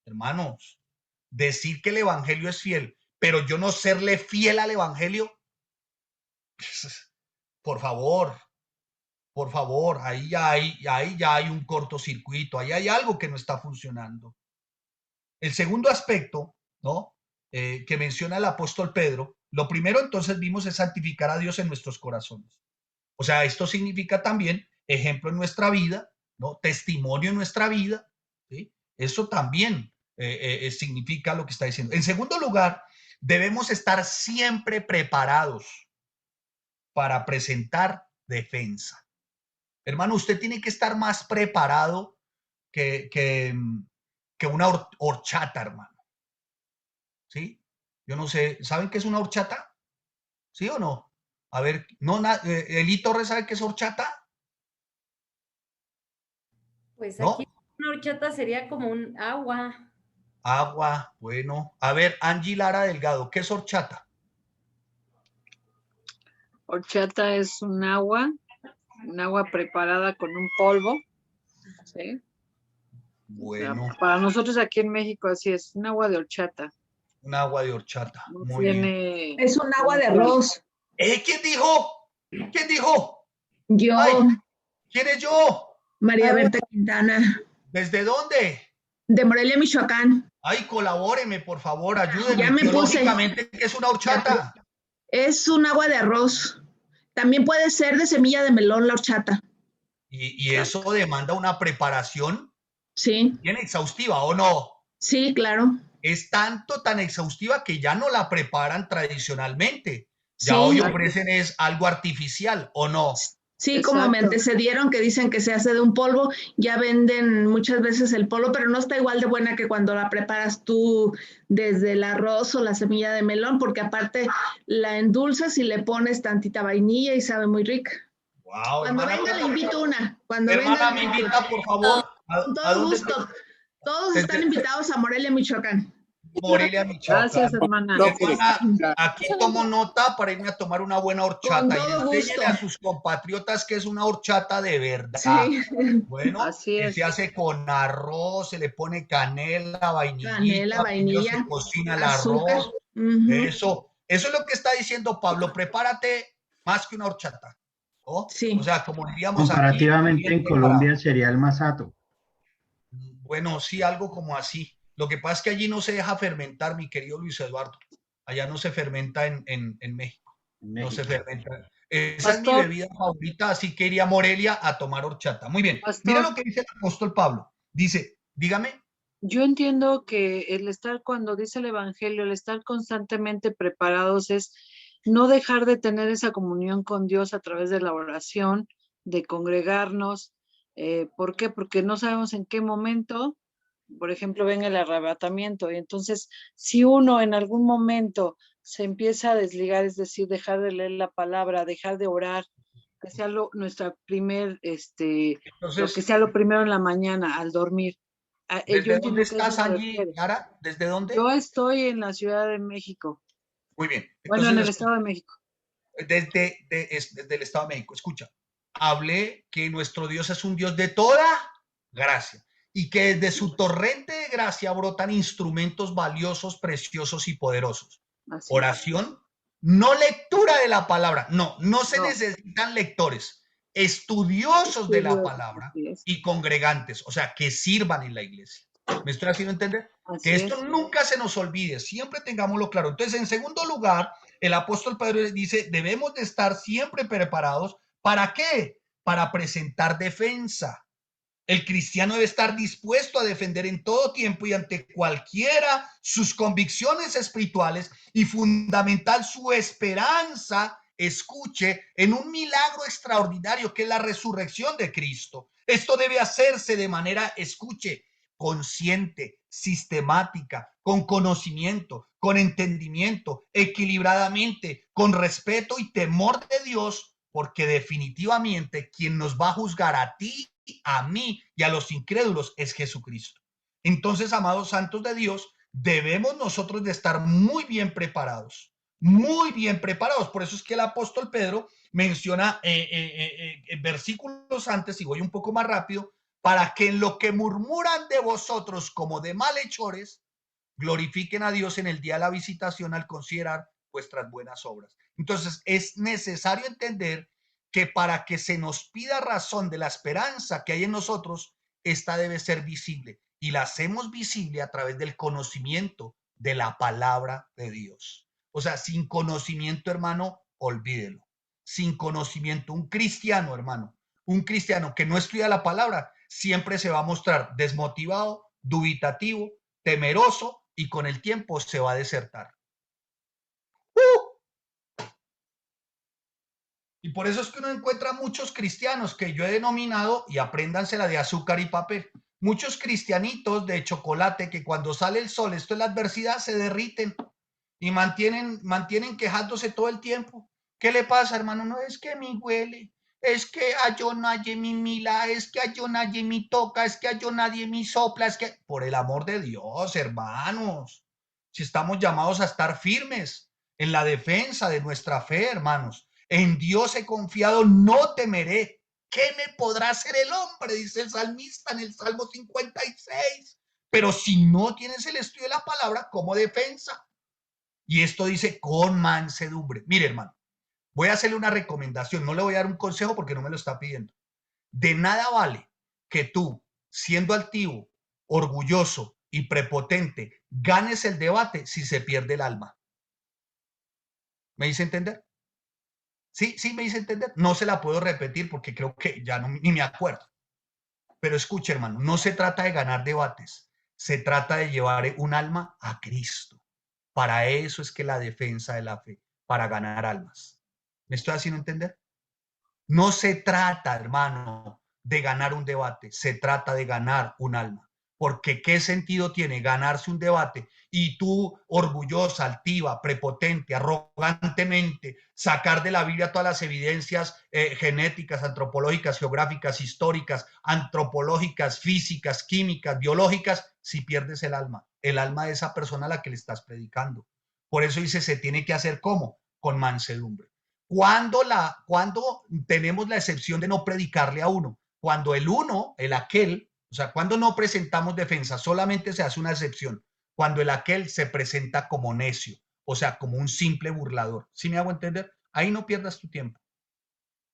Hermanos, decir que el evangelio es fiel, pero yo no serle fiel al evangelio, por favor, ahí ya hay un cortocircuito, ahí hay algo que no está funcionando. El segundo aspecto, ¿no? Que menciona el apóstol Pedro, lo primero entonces vimos es santificar a Dios en nuestros corazones. O sea, esto significa también ejemplo en nuestra vida, ¿no? Testimonio en nuestra vida, ¿sí? Eso también significa lo que está diciendo. En segundo lugar, debemos estar siempre preparados para presentar defensa. Hermano, usted tiene que estar más preparado que una horchata, hermano. ¿Sí? Yo no sé, ¿saben qué es una horchata? ¿Sí o no? A ver, Eli Torres, ¿sabe qué es horchata? Pues ¿No? aquí una horchata sería como un agua. Agua, bueno. A ver, Angie Lara Delgado, ¿qué es horchata? Horchata es un agua preparada con un polvo, ¿sí? Bueno. O sea, para nosotros aquí en México así es, un agua de horchata. Un agua de horchata. Muy bien. Es un agua de arroz. ¿Quién dijo? ¿Quién dijo? Yo. Ay, ¿quién es yo? María Berta Quintana. ¿Desde dónde? De Morelia, Michoacán. Ay, colabóreme, por favor, ayúdenme. Ya me puse. ¿Qué es una horchata? Es un agua de arroz. También puede ser de semilla de melón la horchata. ¿Y eso demanda una preparación? Sí. ¿Bien exhaustiva o no? Sí, claro. Es tan exhaustiva que ya no la preparan tradicionalmente. Ya Sí. hoy ofrecen es algo artificial, ¿o no? Sí, Exacto. como me antecedieron que dicen que se hace de un polvo, ya venden muchas veces el polvo, pero no está igual de buena que cuando la preparas tú desde el arroz o la semilla de melón, porque aparte la endulzas y le pones tantita vainilla y sabe muy rica. Wow, Cuando hermana, venga le invito una. Cuando hermana, venga, me invita, por favor, Con ¿A todo dónde gusto. Todos están invitados a Morelia, Michoacán. Morelia, Michoacán. Gracias, hermana. Hermana, aquí tomo nota para irme a tomar una buena horchata y todo enséñele gusto. a sus compatriotas que es una horchata de verdad. Sí. Bueno, Así que es. se hace con arroz, se le pone canela, vainillita, Canela, primero vainilla, se cocina el azúcar. arroz. Eso es lo que está diciendo Pablo. Prepárate más que una horchata. ¿Oh? Sí. O sea, como diríamos aquí, Comparativamente bien en preparado. Colombia sería el masato. Bueno, sí, algo como así. Lo que pasa es que allí no se deja fermentar, mi querido Luis Eduardo. Allá no se fermenta en México. No se fermenta. Esa es mi Pastor. bebida favorita, así que iría a Morelia a tomar horchata. Muy bien. Pastor. Mira lo que dice el apóstol Pablo. Dice, dígame. Yo entiendo que el estar, cuando dice el Evangelio, el estar constantemente preparados es no dejar de tener esa comunión con Dios a través de la oración, de congregarnos. ¿Por qué? Porque no sabemos en qué momento, por ejemplo, venga el arrebatamiento. Y entonces, si uno en algún momento se empieza a desligar, es decir, dejar de leer la palabra, dejar de orar, que sea nuestra primer, lo que sea lo primero en la mañana al dormir. Yo ¿Desde dónde entiendo que a eso estás se allí, refiere. Clara? ¿Desde dónde? Yo estoy en la Ciudad de México. Muy bien. Bueno, en el Entonces, Estado de México. desde el Estado de México. Escucha, hablé que nuestro Dios es un Dios de toda gracia y que desde su torrente de gracia brotan instrumentos valiosos, preciosos y poderosos. Así Oración, no lectura de la palabra. No se No. necesitan lectores, estudiosos de la Estudiosos, palabra así es. y congregantes, o sea, que sirvan en la iglesia. ¿Me estoy haciendo entender? Así Que esto es. nunca se nos olvide, siempre tengámoslo claro. Entonces, en segundo lugar, el apóstol Pedro dice, debemos de estar siempre preparados. ¿Para qué? Para presentar defensa. El cristiano debe estar dispuesto a defender en todo tiempo y ante cualquiera sus convicciones espirituales y fundamental su esperanza, escuche, en un milagro extraordinario que es la resurrección de Cristo. Esto debe hacerse de manera, escuche, consciente, sistemática, con conocimiento, con entendimiento, equilibradamente, con respeto y temor de Dios, porque definitivamente quien nos va a juzgar a ti, a mí y a los incrédulos es Jesucristo. Entonces, amados santos de Dios, debemos nosotros de estar muy bien preparados, muy bien preparados. Por eso es que el apóstol Pedro menciona versículos antes, y voy un poco más rápido, para que en lo que murmuran de vosotros como de malhechores, glorifiquen a Dios en el día de la visitación al considerar vuestras buenas obras. Entonces, es necesario entender que para que se nos pida razón de la esperanza que hay en nosotros, esta debe ser visible y la hacemos visible a través del conocimiento de la palabra de Dios. O sea, sin conocimiento, hermano, olvídelo. Sin conocimiento, un cristiano, hermano, un cristiano que no estudia la palabra, siempre se va a mostrar desmotivado, dubitativo, temeroso y con el tiempo se va a desertar. Y por eso es que uno encuentra muchos cristianos que yo he denominado, y apréndansela, de azúcar y papel. Muchos cristianitos de chocolate que cuando sale el sol, esto es la adversidad, se derriten y mantienen quejándose todo el tiempo. ¿Qué le pasa, hermano? No, es que me huele, es que a yo nadie me mila, es que a yo nadie me toca, es que a yo nadie me sopla, es que, por el amor de Dios, hermanos, si estamos llamados a estar firmes en la defensa de nuestra fe, hermanos, en Dios he confiado, no temeré. ¿Qué me podrá hacer el hombre? Dice el salmista en el Salmo 56. Pero si no tienes el estudio de la palabra como defensa, y esto dice con mansedumbre. Mire, hermano, voy a hacerle una recomendación, no le voy a dar un consejo porque no me lo está pidiendo. De nada vale que tú, siendo altivo, orgulloso y prepotente, ganes el debate si se pierde el alma. ¿Me hice entender? Sí, me hice entender. No se la puedo repetir porque creo que ya ni me acuerdo. Pero escuche, hermano, no se trata de ganar debates, se trata de llevar un alma a Cristo. Para eso es que la defensa de la fe, para ganar almas. ¿Me estoy haciendo entender? No se trata, hermano, de ganar un debate, se trata de ganar un alma. porque ¿qué sentido tiene ganarse un debate y tú, orgullosa, altiva, prepotente, arrogantemente, sacar de la Biblia todas las evidencias genéticas, antropológicas, geográficas, históricas, antropológicas, físicas, químicas, biológicas, si pierdes el alma de esa persona a la que le estás predicando? Por eso dice, se tiene que hacer ¿cómo? Con mansedumbre. ¿Cuándo tenemos la excepción de no predicarle a uno? Cuando el uno, el aquel, o sea, cuando no presentamos defensa, solamente se hace una excepción. Cuando el aquel se presenta como necio, o sea, como un simple burlador. ¿Sí me hago entender? Ahí no pierdas tu tiempo.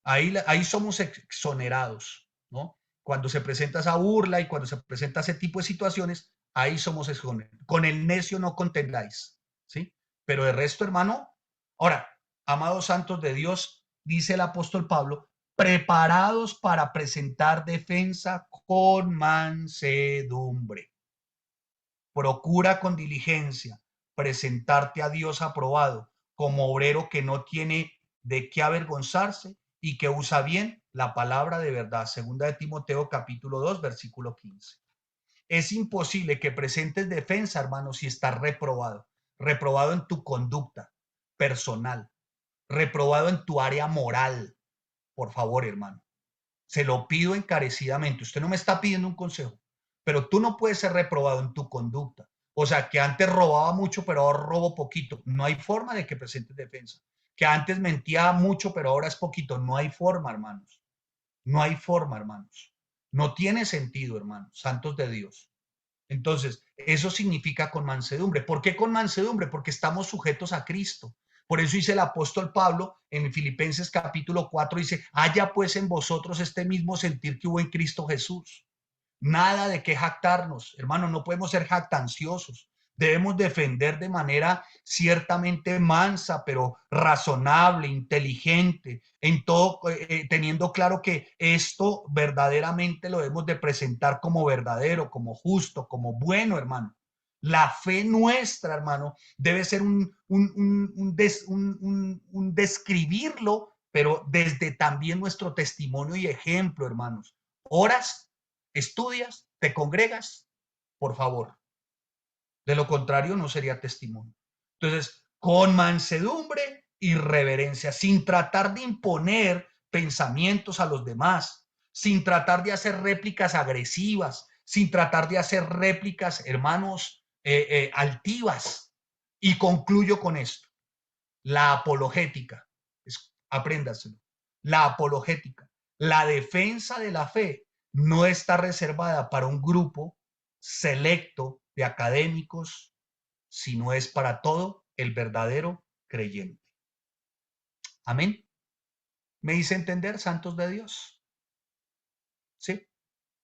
Ahí somos exonerados, ¿no? Cuando se presenta esa burla y cuando se presenta ese tipo de situaciones, ahí somos exonerados. Con el necio no contendáis, ¿sí? Pero de resto, hermano, ahora, amados santos de Dios, dice el apóstol Pablo, preparados para presentar defensa con mansedumbre. Procura con diligencia presentarte a Dios aprobado como obrero que no tiene de qué avergonzarse y que usa bien la palabra de verdad. Segunda de Timoteo capítulo 2, versículo 15. Es imposible que presentes defensa, hermano, si estás reprobado. Reprobado en tu conducta personal. Reprobado en tu área moral. Por favor, hermano. Se lo pido encarecidamente. Usted no me está pidiendo un consejo, pero tú no puedes ser reprobado en tu conducta. O sea, que antes robaba mucho, pero ahora robo poquito. No hay forma de que presentes defensa. Que antes mentía mucho, pero ahora es poquito. No hay forma, hermanos. No hay forma, hermanos. No tiene sentido, hermanos, santos de Dios. Entonces, eso significa con mansedumbre. ¿Por qué con mansedumbre? Porque estamos sujetos a Cristo. Por eso dice el apóstol Pablo en Filipenses capítulo 4, dice, haya pues en vosotros este mismo sentir que hubo en Cristo Jesús. Nada de qué jactarnos, hermano, no podemos ser jactanciosos. Debemos defender de manera ciertamente mansa, pero razonable, inteligente, en todo, teniendo claro que esto verdaderamente lo debemos de presentar como verdadero, como justo, como bueno, hermano. La fe nuestra, hermano, debe ser un describirlo, pero desde también nuestro testimonio y ejemplo, hermanos. Oras, estudias, te congregas, por favor. De lo contrario, no sería testimonio. Entonces, con mansedumbre y reverencia, sin tratar de imponer pensamientos a los demás, sin tratar de hacer réplicas agresivas, sin tratar de hacer réplicas, hermanos, altivas. Y concluyo con esto. La apologética, apréndaselo. La apologética, la defensa de la fe no está reservada para un grupo selecto de académicos, sino es para todo el verdadero creyente. Amén. ¿Me hice entender, santos de Dios? ¿Sí?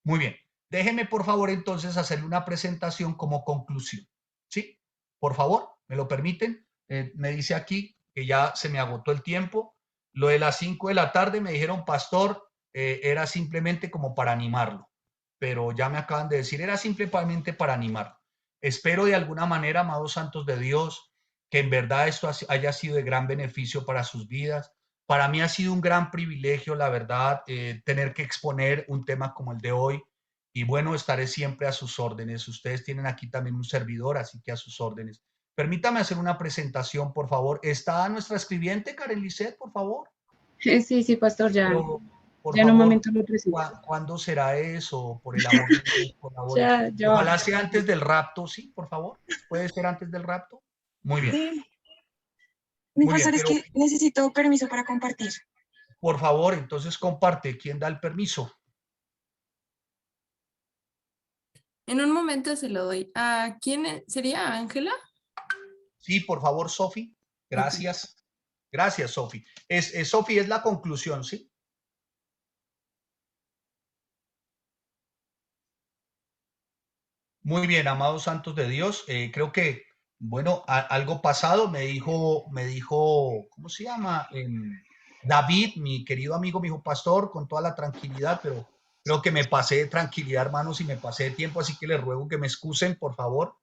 Muy bien. Déjeme, por favor, entonces hacerle una presentación como conclusión. ¿Sí? Por favor, ¿me lo permiten? Me dice aquí que ya se me agotó el tiempo. Lo de las 5 de la tarde me dijeron, pastor, era simplemente como para animarlo. Pero ya me acaban de decir, era simplemente para animarlo. Espero de alguna manera, amados santos de Dios, que en verdad esto haya sido de gran beneficio para sus vidas. Para mí ha sido un gran privilegio, la verdad, tener que exponer un tema como el de hoy. Y bueno, estaré siempre a sus órdenes. Ustedes tienen aquí también un servidor, así que a sus órdenes. Permítame hacer una presentación, por favor. ¿Está nuestra escribiente, Karen Lisset, por favor? Sí, pastor, ya. Pero, por ya en favor, un momento lo presento. ¿Cuándo será eso? Por el amor de Dios, por favor. Ya Ojalá sea antes del rapto, sí, por favor. ¿Puede ser antes del rapto? Muy bien. Sí. Mi pastor, es que necesito permiso para compartir. Por favor, entonces comparte. ¿Quién da el permiso? En un momento se lo doy. ¿A quién sería? ¿Ángela? Sí, por favor, Sofi. Gracias. Okay. Gracias, Sofi. Sofi, es la conclusión, ¿sí? Muy bien, amados santos de Dios. Creo que, bueno, algo pasado me dijo, ¿cómo se llama? David, mi querido amigo, me dijo, pastor, con toda la tranquilidad, pero creo que me pasé de tranquilidad, hermanos, y me pasé de tiempo, así que les ruego que me excusen, por favor,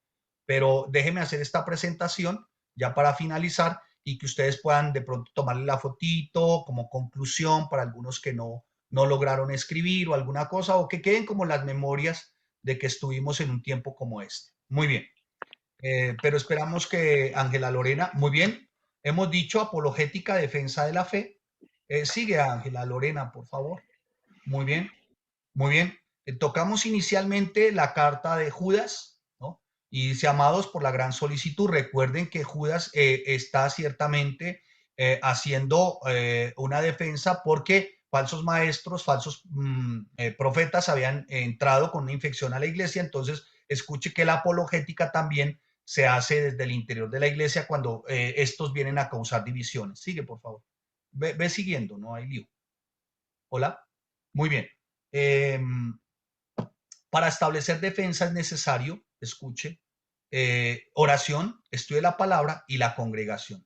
pero déjenme hacer esta presentación ya para finalizar y que ustedes puedan de pronto tomarle la fotito como conclusión para algunos que no lograron escribir o alguna cosa, o que queden como las memorias de que estuvimos en un tiempo como este. Muy bien. Pero esperamos que Ángela Lorena, muy bien, hemos dicho apologética, defensa de la fe. Sigue Ángela Lorena, por favor. Muy bien, muy bien. Tocamos inicialmente la carta de Judas, ¿no? Y dice, amados, por la gran solicitud, recuerden que Judas está ciertamente haciendo una defensa porque falsos maestros, falsos profetas habían entrado con una infección a la iglesia. Entonces, escuche que la apologética también se hace desde el interior de la iglesia cuando estos vienen a causar divisiones. Sigue, por favor. Ve siguiendo, no hay lío. Hola. Muy bien. Para establecer defensa es necesario, escuche, oración, estudio de la palabra y la congregación.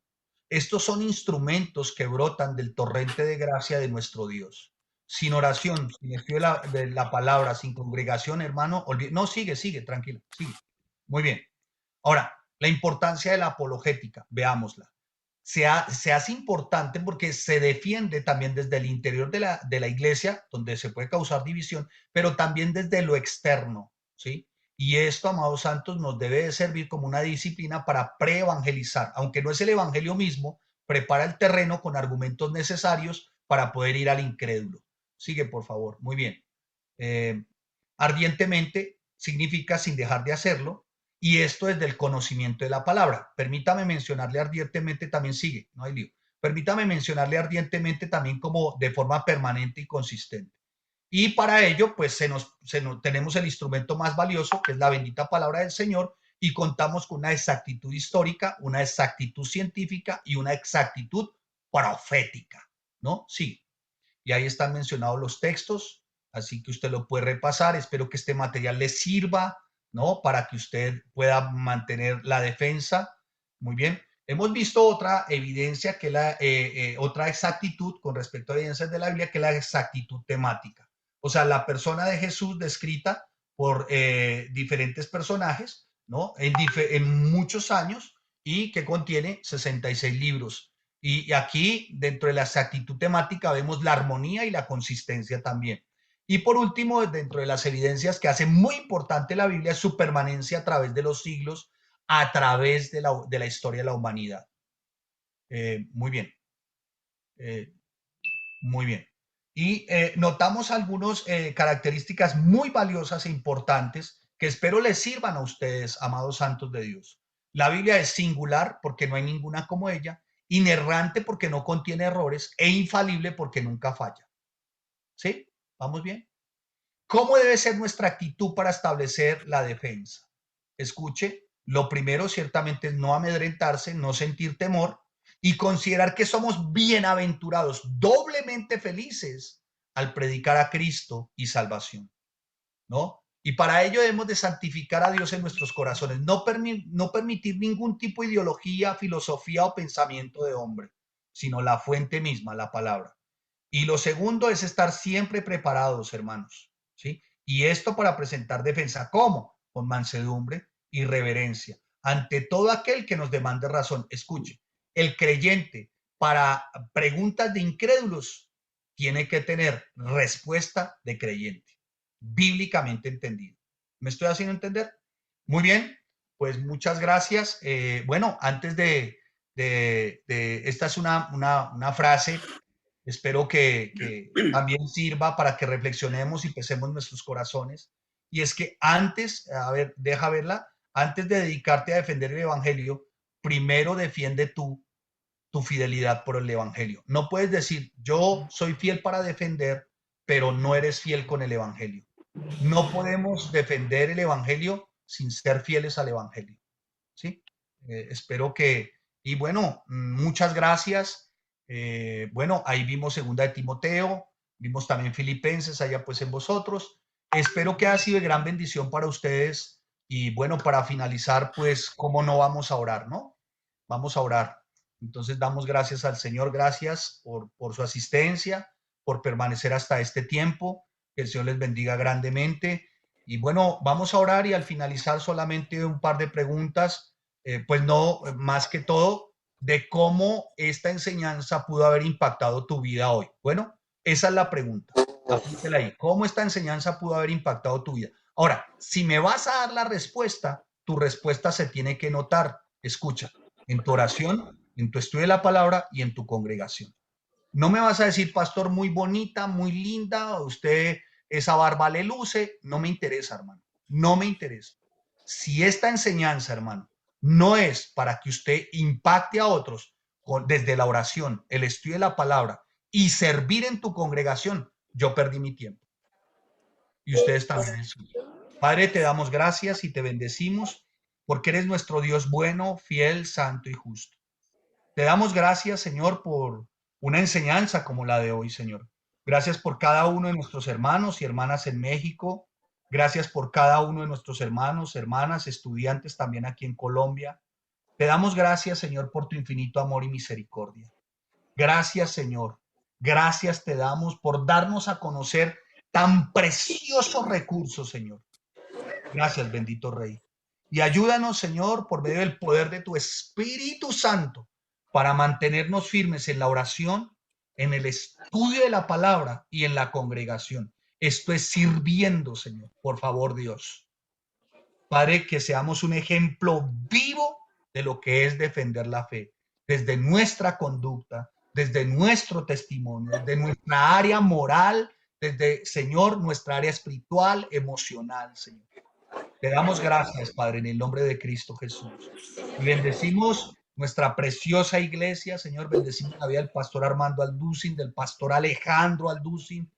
Estos son instrumentos que brotan del torrente de gracia de nuestro Dios. Sin oración, sin estudio de la palabra, sin congregación, hermano, no, sigue, tranquila, sigue. Muy bien. Ahora, la importancia de la apologética, veámosla. Se hace importante porque se defiende también desde el interior de la iglesia, donde se puede causar división, pero también desde lo externo, ¿sí? Y esto, amados santos, nos debe de servir como una disciplina para pre-evangelizar. Aunque no es el evangelio mismo, prepara el terreno con argumentos necesarios para poder ir al incrédulo. Sigue, por favor. Muy bien. Ardientemente significa sin dejar de hacerlo. Y esto es del conocimiento de la palabra. Permítame mencionarle ardientemente, también sigue, no hay lío. Permítame mencionarle ardientemente también como de forma permanente y consistente. Y para ello, pues tenemos el instrumento más valioso, que es la bendita palabra del Señor, y contamos con una exactitud histórica, una exactitud científica y una exactitud profética, ¿no? Sí. Y ahí están mencionados los textos, así que usted lo puede repasar. Espero que este material le sirva, ¿no? Para que usted pueda mantener la defensa. Muy bien. Hemos visto otra evidencia, que otra exactitud con respecto a evidencias de la Biblia, que es la exactitud temática. O sea, la persona de Jesús descrita por diferentes personajes, ¿no? En muchos años, y que contiene 66 libros. Y aquí, dentro de la exactitud temática, vemos la armonía y la consistencia también. Y por último, dentro de las evidencias que hace muy importante la Biblia es su permanencia a través de los siglos, a través de la historia de la humanidad. Muy bien. Muy bien. Y notamos algunas características muy valiosas e importantes que espero les sirvan a ustedes, amados santos de Dios. La Biblia es singular porque no hay ninguna como ella, inerrante porque no contiene errores e infalible porque nunca falla. ¿Sí? ¿Vamos bien? ¿Cómo debe ser nuestra actitud para establecer la defensa? Escuche, lo primero ciertamente es no amedrentarse, no sentir temor y considerar que somos bienaventurados, doblemente felices al predicar a Cristo y salvación, ¿no? Y para ello debemos de santificar a Dios en nuestros corazones, no permitir ningún tipo de ideología, filosofía o pensamiento de hombre, sino la fuente misma, la palabra. Y lo segundo es estar siempre preparados, hermanos, ¿sí? Y esto para presentar defensa, ¿cómo? Con mansedumbre y reverencia, ante todo aquel que nos demande razón. Escuche, el creyente para preguntas de incrédulos tiene que tener respuesta de creyente, bíblicamente entendido. ¿Me estoy haciendo entender? Muy bien, pues muchas gracias. Bueno, antes esta es una frase. Espero que también sirva para que reflexionemos y pesemos nuestros corazones. Y es que antes, a ver, deja verla, antes de dedicarte a defender el evangelio, primero defiende tu fidelidad por el evangelio. No puedes decir, yo soy fiel para defender, pero no eres fiel con el evangelio. No podemos defender el evangelio sin ser fieles al evangelio. ¿Sí? Espero que, y bueno, muchas gracias. Bueno, ahí vimos segunda de Timoteo, vimos también Filipenses allá pues en vosotros. Espero que haya sido de gran bendición para ustedes. Y bueno, para finalizar, pues, ¿cómo no vamos a orar, no? Vamos a orar. Entonces damos gracias al Señor, gracias por su asistencia, por permanecer hasta este tiempo. Que el Señor les bendiga grandemente. Y bueno, vamos a orar y al finalizar solamente un par de preguntas, pues no, más que todo, de cómo esta enseñanza pudo haber impactado tu vida hoy. Bueno, esa es la pregunta. Apúntela ahí. ¿Cómo esta enseñanza pudo haber impactado tu vida? Ahora, si me vas a dar la respuesta, tu respuesta se tiene que notar. Escucha, en tu oración, en tu estudio de la palabra y en tu congregación. No me vas a decir, pastor, muy bonita, muy linda, usted esa barba le luce. No me interesa, hermano. No me interesa. Si esta enseñanza, hermano, no es para que usted impacte a otros desde la oración, el estudio de la palabra y servir en tu congregación, yo perdí mi tiempo. Y ustedes también. Padre, te damos gracias y te bendecimos porque eres nuestro Dios bueno, fiel, santo y justo. Te damos gracias, Señor, por una enseñanza como la de hoy, Señor. Gracias por cada uno de nuestros hermanos y hermanas en México. Gracias por cada uno de nuestros hermanos, hermanas, estudiantes también aquí en Colombia. Te damos gracias, Señor, por tu infinito amor y misericordia. Gracias, Señor. Gracias te damos por darnos a conocer tan preciosos recursos, Señor. Gracias, bendito Rey. Y ayúdanos, Señor, por medio del poder de tu Espíritu Santo, para mantenernos firmes en la oración, en el estudio de la palabra y en la congregación. Esto es sirviendo, Señor. Por favor, Dios. Padre, que seamos un ejemplo vivo de lo que es defender la fe, desde nuestra conducta, desde nuestro testimonio, desde nuestra área moral, desde, Señor, nuestra área espiritual, emocional, Señor. Te damos gracias, Padre, en el nombre de Cristo Jesús. Y bendecimos nuestra preciosa iglesia, Señor. Bendecimos la vida del pastor Armando Alducin, del pastor Alejandro Alducin,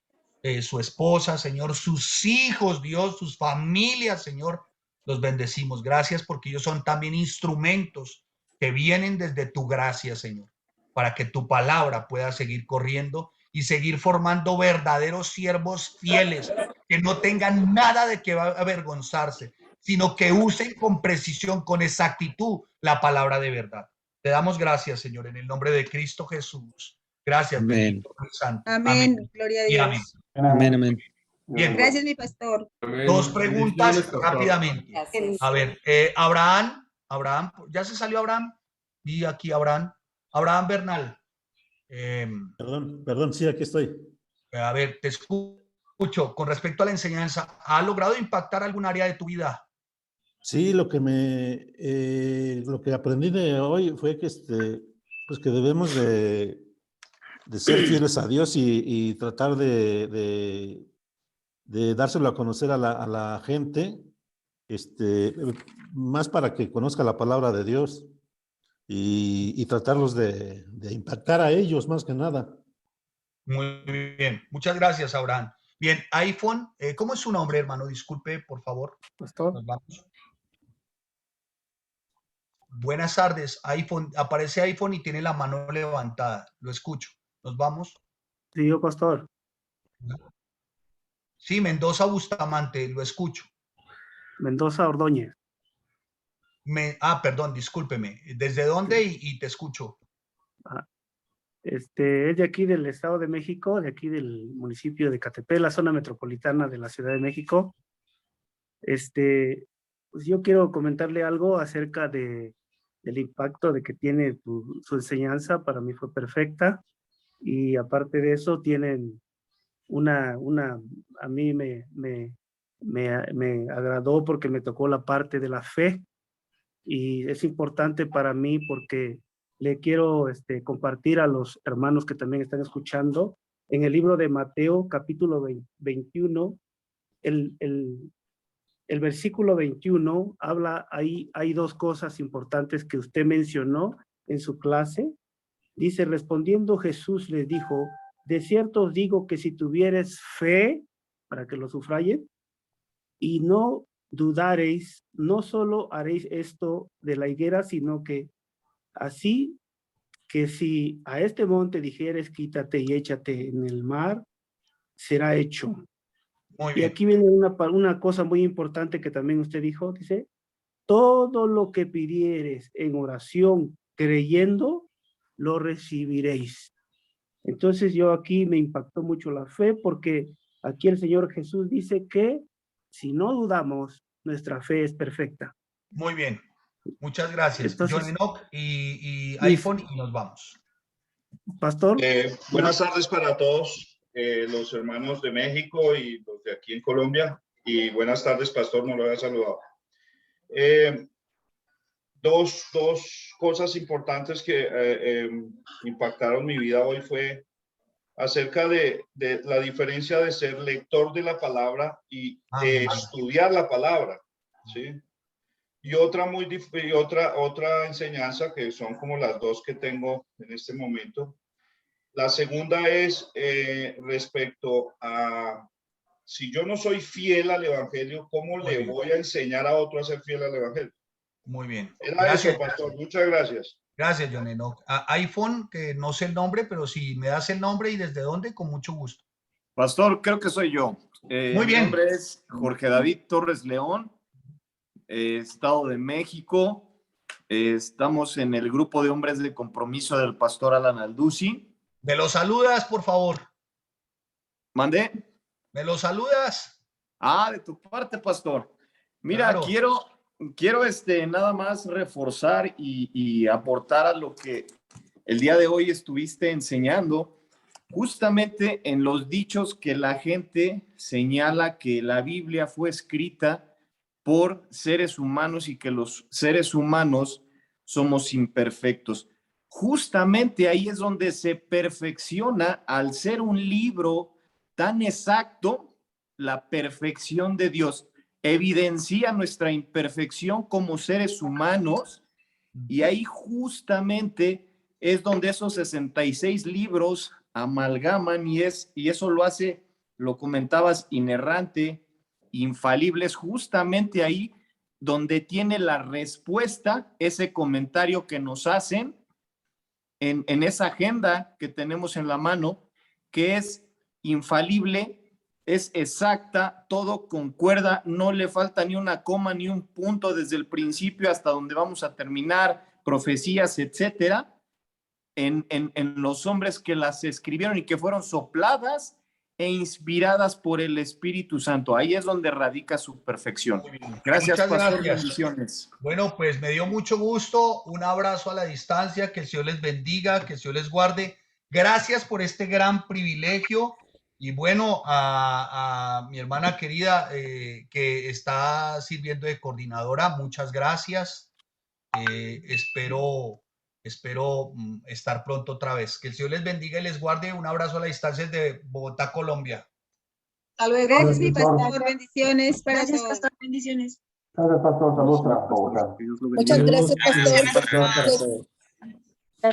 su esposa, Señor, sus hijos, Dios, sus familias, Señor. Los bendecimos. Gracias porque ellos son también instrumentos que vienen desde tu gracia, Señor, para que tu palabra pueda seguir corriendo y seguir formando verdaderos siervos fieles que no tengan nada de que avergonzarse, sino que usen con precisión, con exactitud la palabra de verdad. Te damos gracias, Señor, en el nombre de Cristo Jesús. Gracias, amén. Santo. Amén. Amén. Gloria a Dios. Amén. Amén, amén. Bien. Gracias, mi pastor. Dos preguntas rápidamente. A ver, Abraham, ¿ya se salió Abraham? Y aquí Abraham Bernal. Perdón, sí, aquí estoy. A ver, te escucho. Con respecto a la enseñanza, ¿ha logrado impactar algún área de tu vida? Sí, lo que aprendí de hoy fue que, pues que debemos de ser fieles a Dios y tratar de dárselo a conocer a la gente, más para que conozca la palabra de Dios y tratarlos de impactar a ellos más que nada. Muy bien, muchas gracias, Abraham. Bien, iPhone, ¿cómo es su nombre, hermano? Disculpe, por favor. Pastor. Nos vamos. Buenas tardes, iPhone. Aparece iPhone y tiene la mano levantada. Lo escucho. Nos vamos. Sí, yo, pastor. Sí, Mendoza Bustamante, lo escucho. Mendoza Ordóñez. Perdón, discúlpeme. ¿Desde dónde? Y te escucho. Es de aquí del Estado de México, de aquí del municipio de Catepec, la zona metropolitana de la Ciudad de México. Pues yo quiero comentarle algo acerca del impacto de que tiene su enseñanza. Para mí fue perfecta. Y aparte de eso, tienen a mí me agradó porque me tocó la parte de la fe. Y es importante para mí porque le quiero compartir a los hermanos que también están escuchando. En el libro de Mateo, capítulo 21, el versículo 21 habla, hay dos cosas importantes que usted mencionó en su clase. Dice, respondiendo Jesús les dijo, de cierto os digo que si tuvieres fe, para que lo subrayen, y no dudaréis, no solo haréis esto de la higuera, sino que así que si a este monte dijeres, quítate y échate en el mar, será hecho. Y aquí viene una cosa muy importante que también usted dijo, dice, todo lo que pidieres en oración creyendo, lo recibiréis. Entonces yo aquí me impactó mucho la fe porque aquí el Señor Jesús dice que si no dudamos, nuestra fe es perfecta. Muy bien. Muchas gracias. Entonces, John Enoch y iPhone y nos vamos. Pastor. Buenas tardes para todos los hermanos de México y los de aquí en Colombia Y buenas tardes, pastor, no lo había saludado. Dos cosas importantes que impactaron mi vida hoy fue acerca de la diferencia de ser lector de la palabra y estudiar la palabra, ¿sí? Y otra enseñanza, que son como las dos que tengo en este momento. La segunda es respecto a, si yo no soy fiel al evangelio, ¿cómo le voy a enseñar a otro a ser fiel al evangelio? Muy bien. Era eso, pastor. Muchas gracias. Gracias, John Enoch. iPhone, que no sé el nombre, pero si me das el nombre y desde dónde, con mucho gusto. Pastor, creo que soy yo. Muy bien. Mi nombre es Jorge David Torres León, Estado de México. Estamos en el grupo de hombres de compromiso del pastor Alan Alducin. ¿Me lo saludas, por favor? ¿Mandé? ¿Me lo saludas? Ah, de tu parte, pastor. Mira, Claro. quiero nada más reforzar y aportar a lo que el día de hoy estuviste enseñando, justamente en los dichos que la gente señala que la Biblia fue escrita por seres humanos y que los seres humanos somos imperfectos. Justamente ahí es donde se perfecciona, al ser un libro tan exacto, la perfección de Dios. Evidencia nuestra imperfección como seres humanos, y ahí justamente es donde esos 66 libros amalgaman, y eso lo hace, lo comentabas, inerrante, infalible. Es justamente ahí donde tiene la respuesta ese comentario que nos hacen en esa agenda que tenemos en la mano, que es infalible, es exacta, todo concuerda, no le falta ni una coma ni un punto desde el principio hasta donde vamos a terminar, profecías, etcétera, en los hombres que las escribieron y que fueron sopladas e inspiradas por el Espíritu Santo. Ahí es donde radica su perfección. Gracias, Muchas pastor. gracias. Bendiciones. Bueno, pues me dio mucho gusto. Un abrazo a la distancia. Que el Señor les bendiga, que el Señor les guarde. Gracias por este gran privilegio. Y bueno, a mi hermana querida que está sirviendo de coordinadora, muchas gracias. Espero estar pronto otra vez. Que el Señor les bendiga y les guarde. Un abrazo a la distancia desde Bogotá, Colombia. Hasta luego. Gracias, Sí, pastor. pastor. Bendiciones. Gracias, pastor. Bendiciones. Gracias, pastor. Saludos a Bogotá. Muchas gracias, pastor.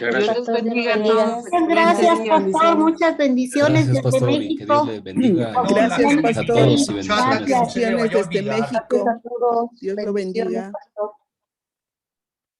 Dios les bendiga a todos. Muchas gracias, pastor. Muchas bendiciones Gracias, desde pastor, y que México. Dios le bendiga. Gracias, a pastor. todos y bendiciones. Gracias. Bendiciones Bendiciones desde México. Dios lo bendiga. Pastor.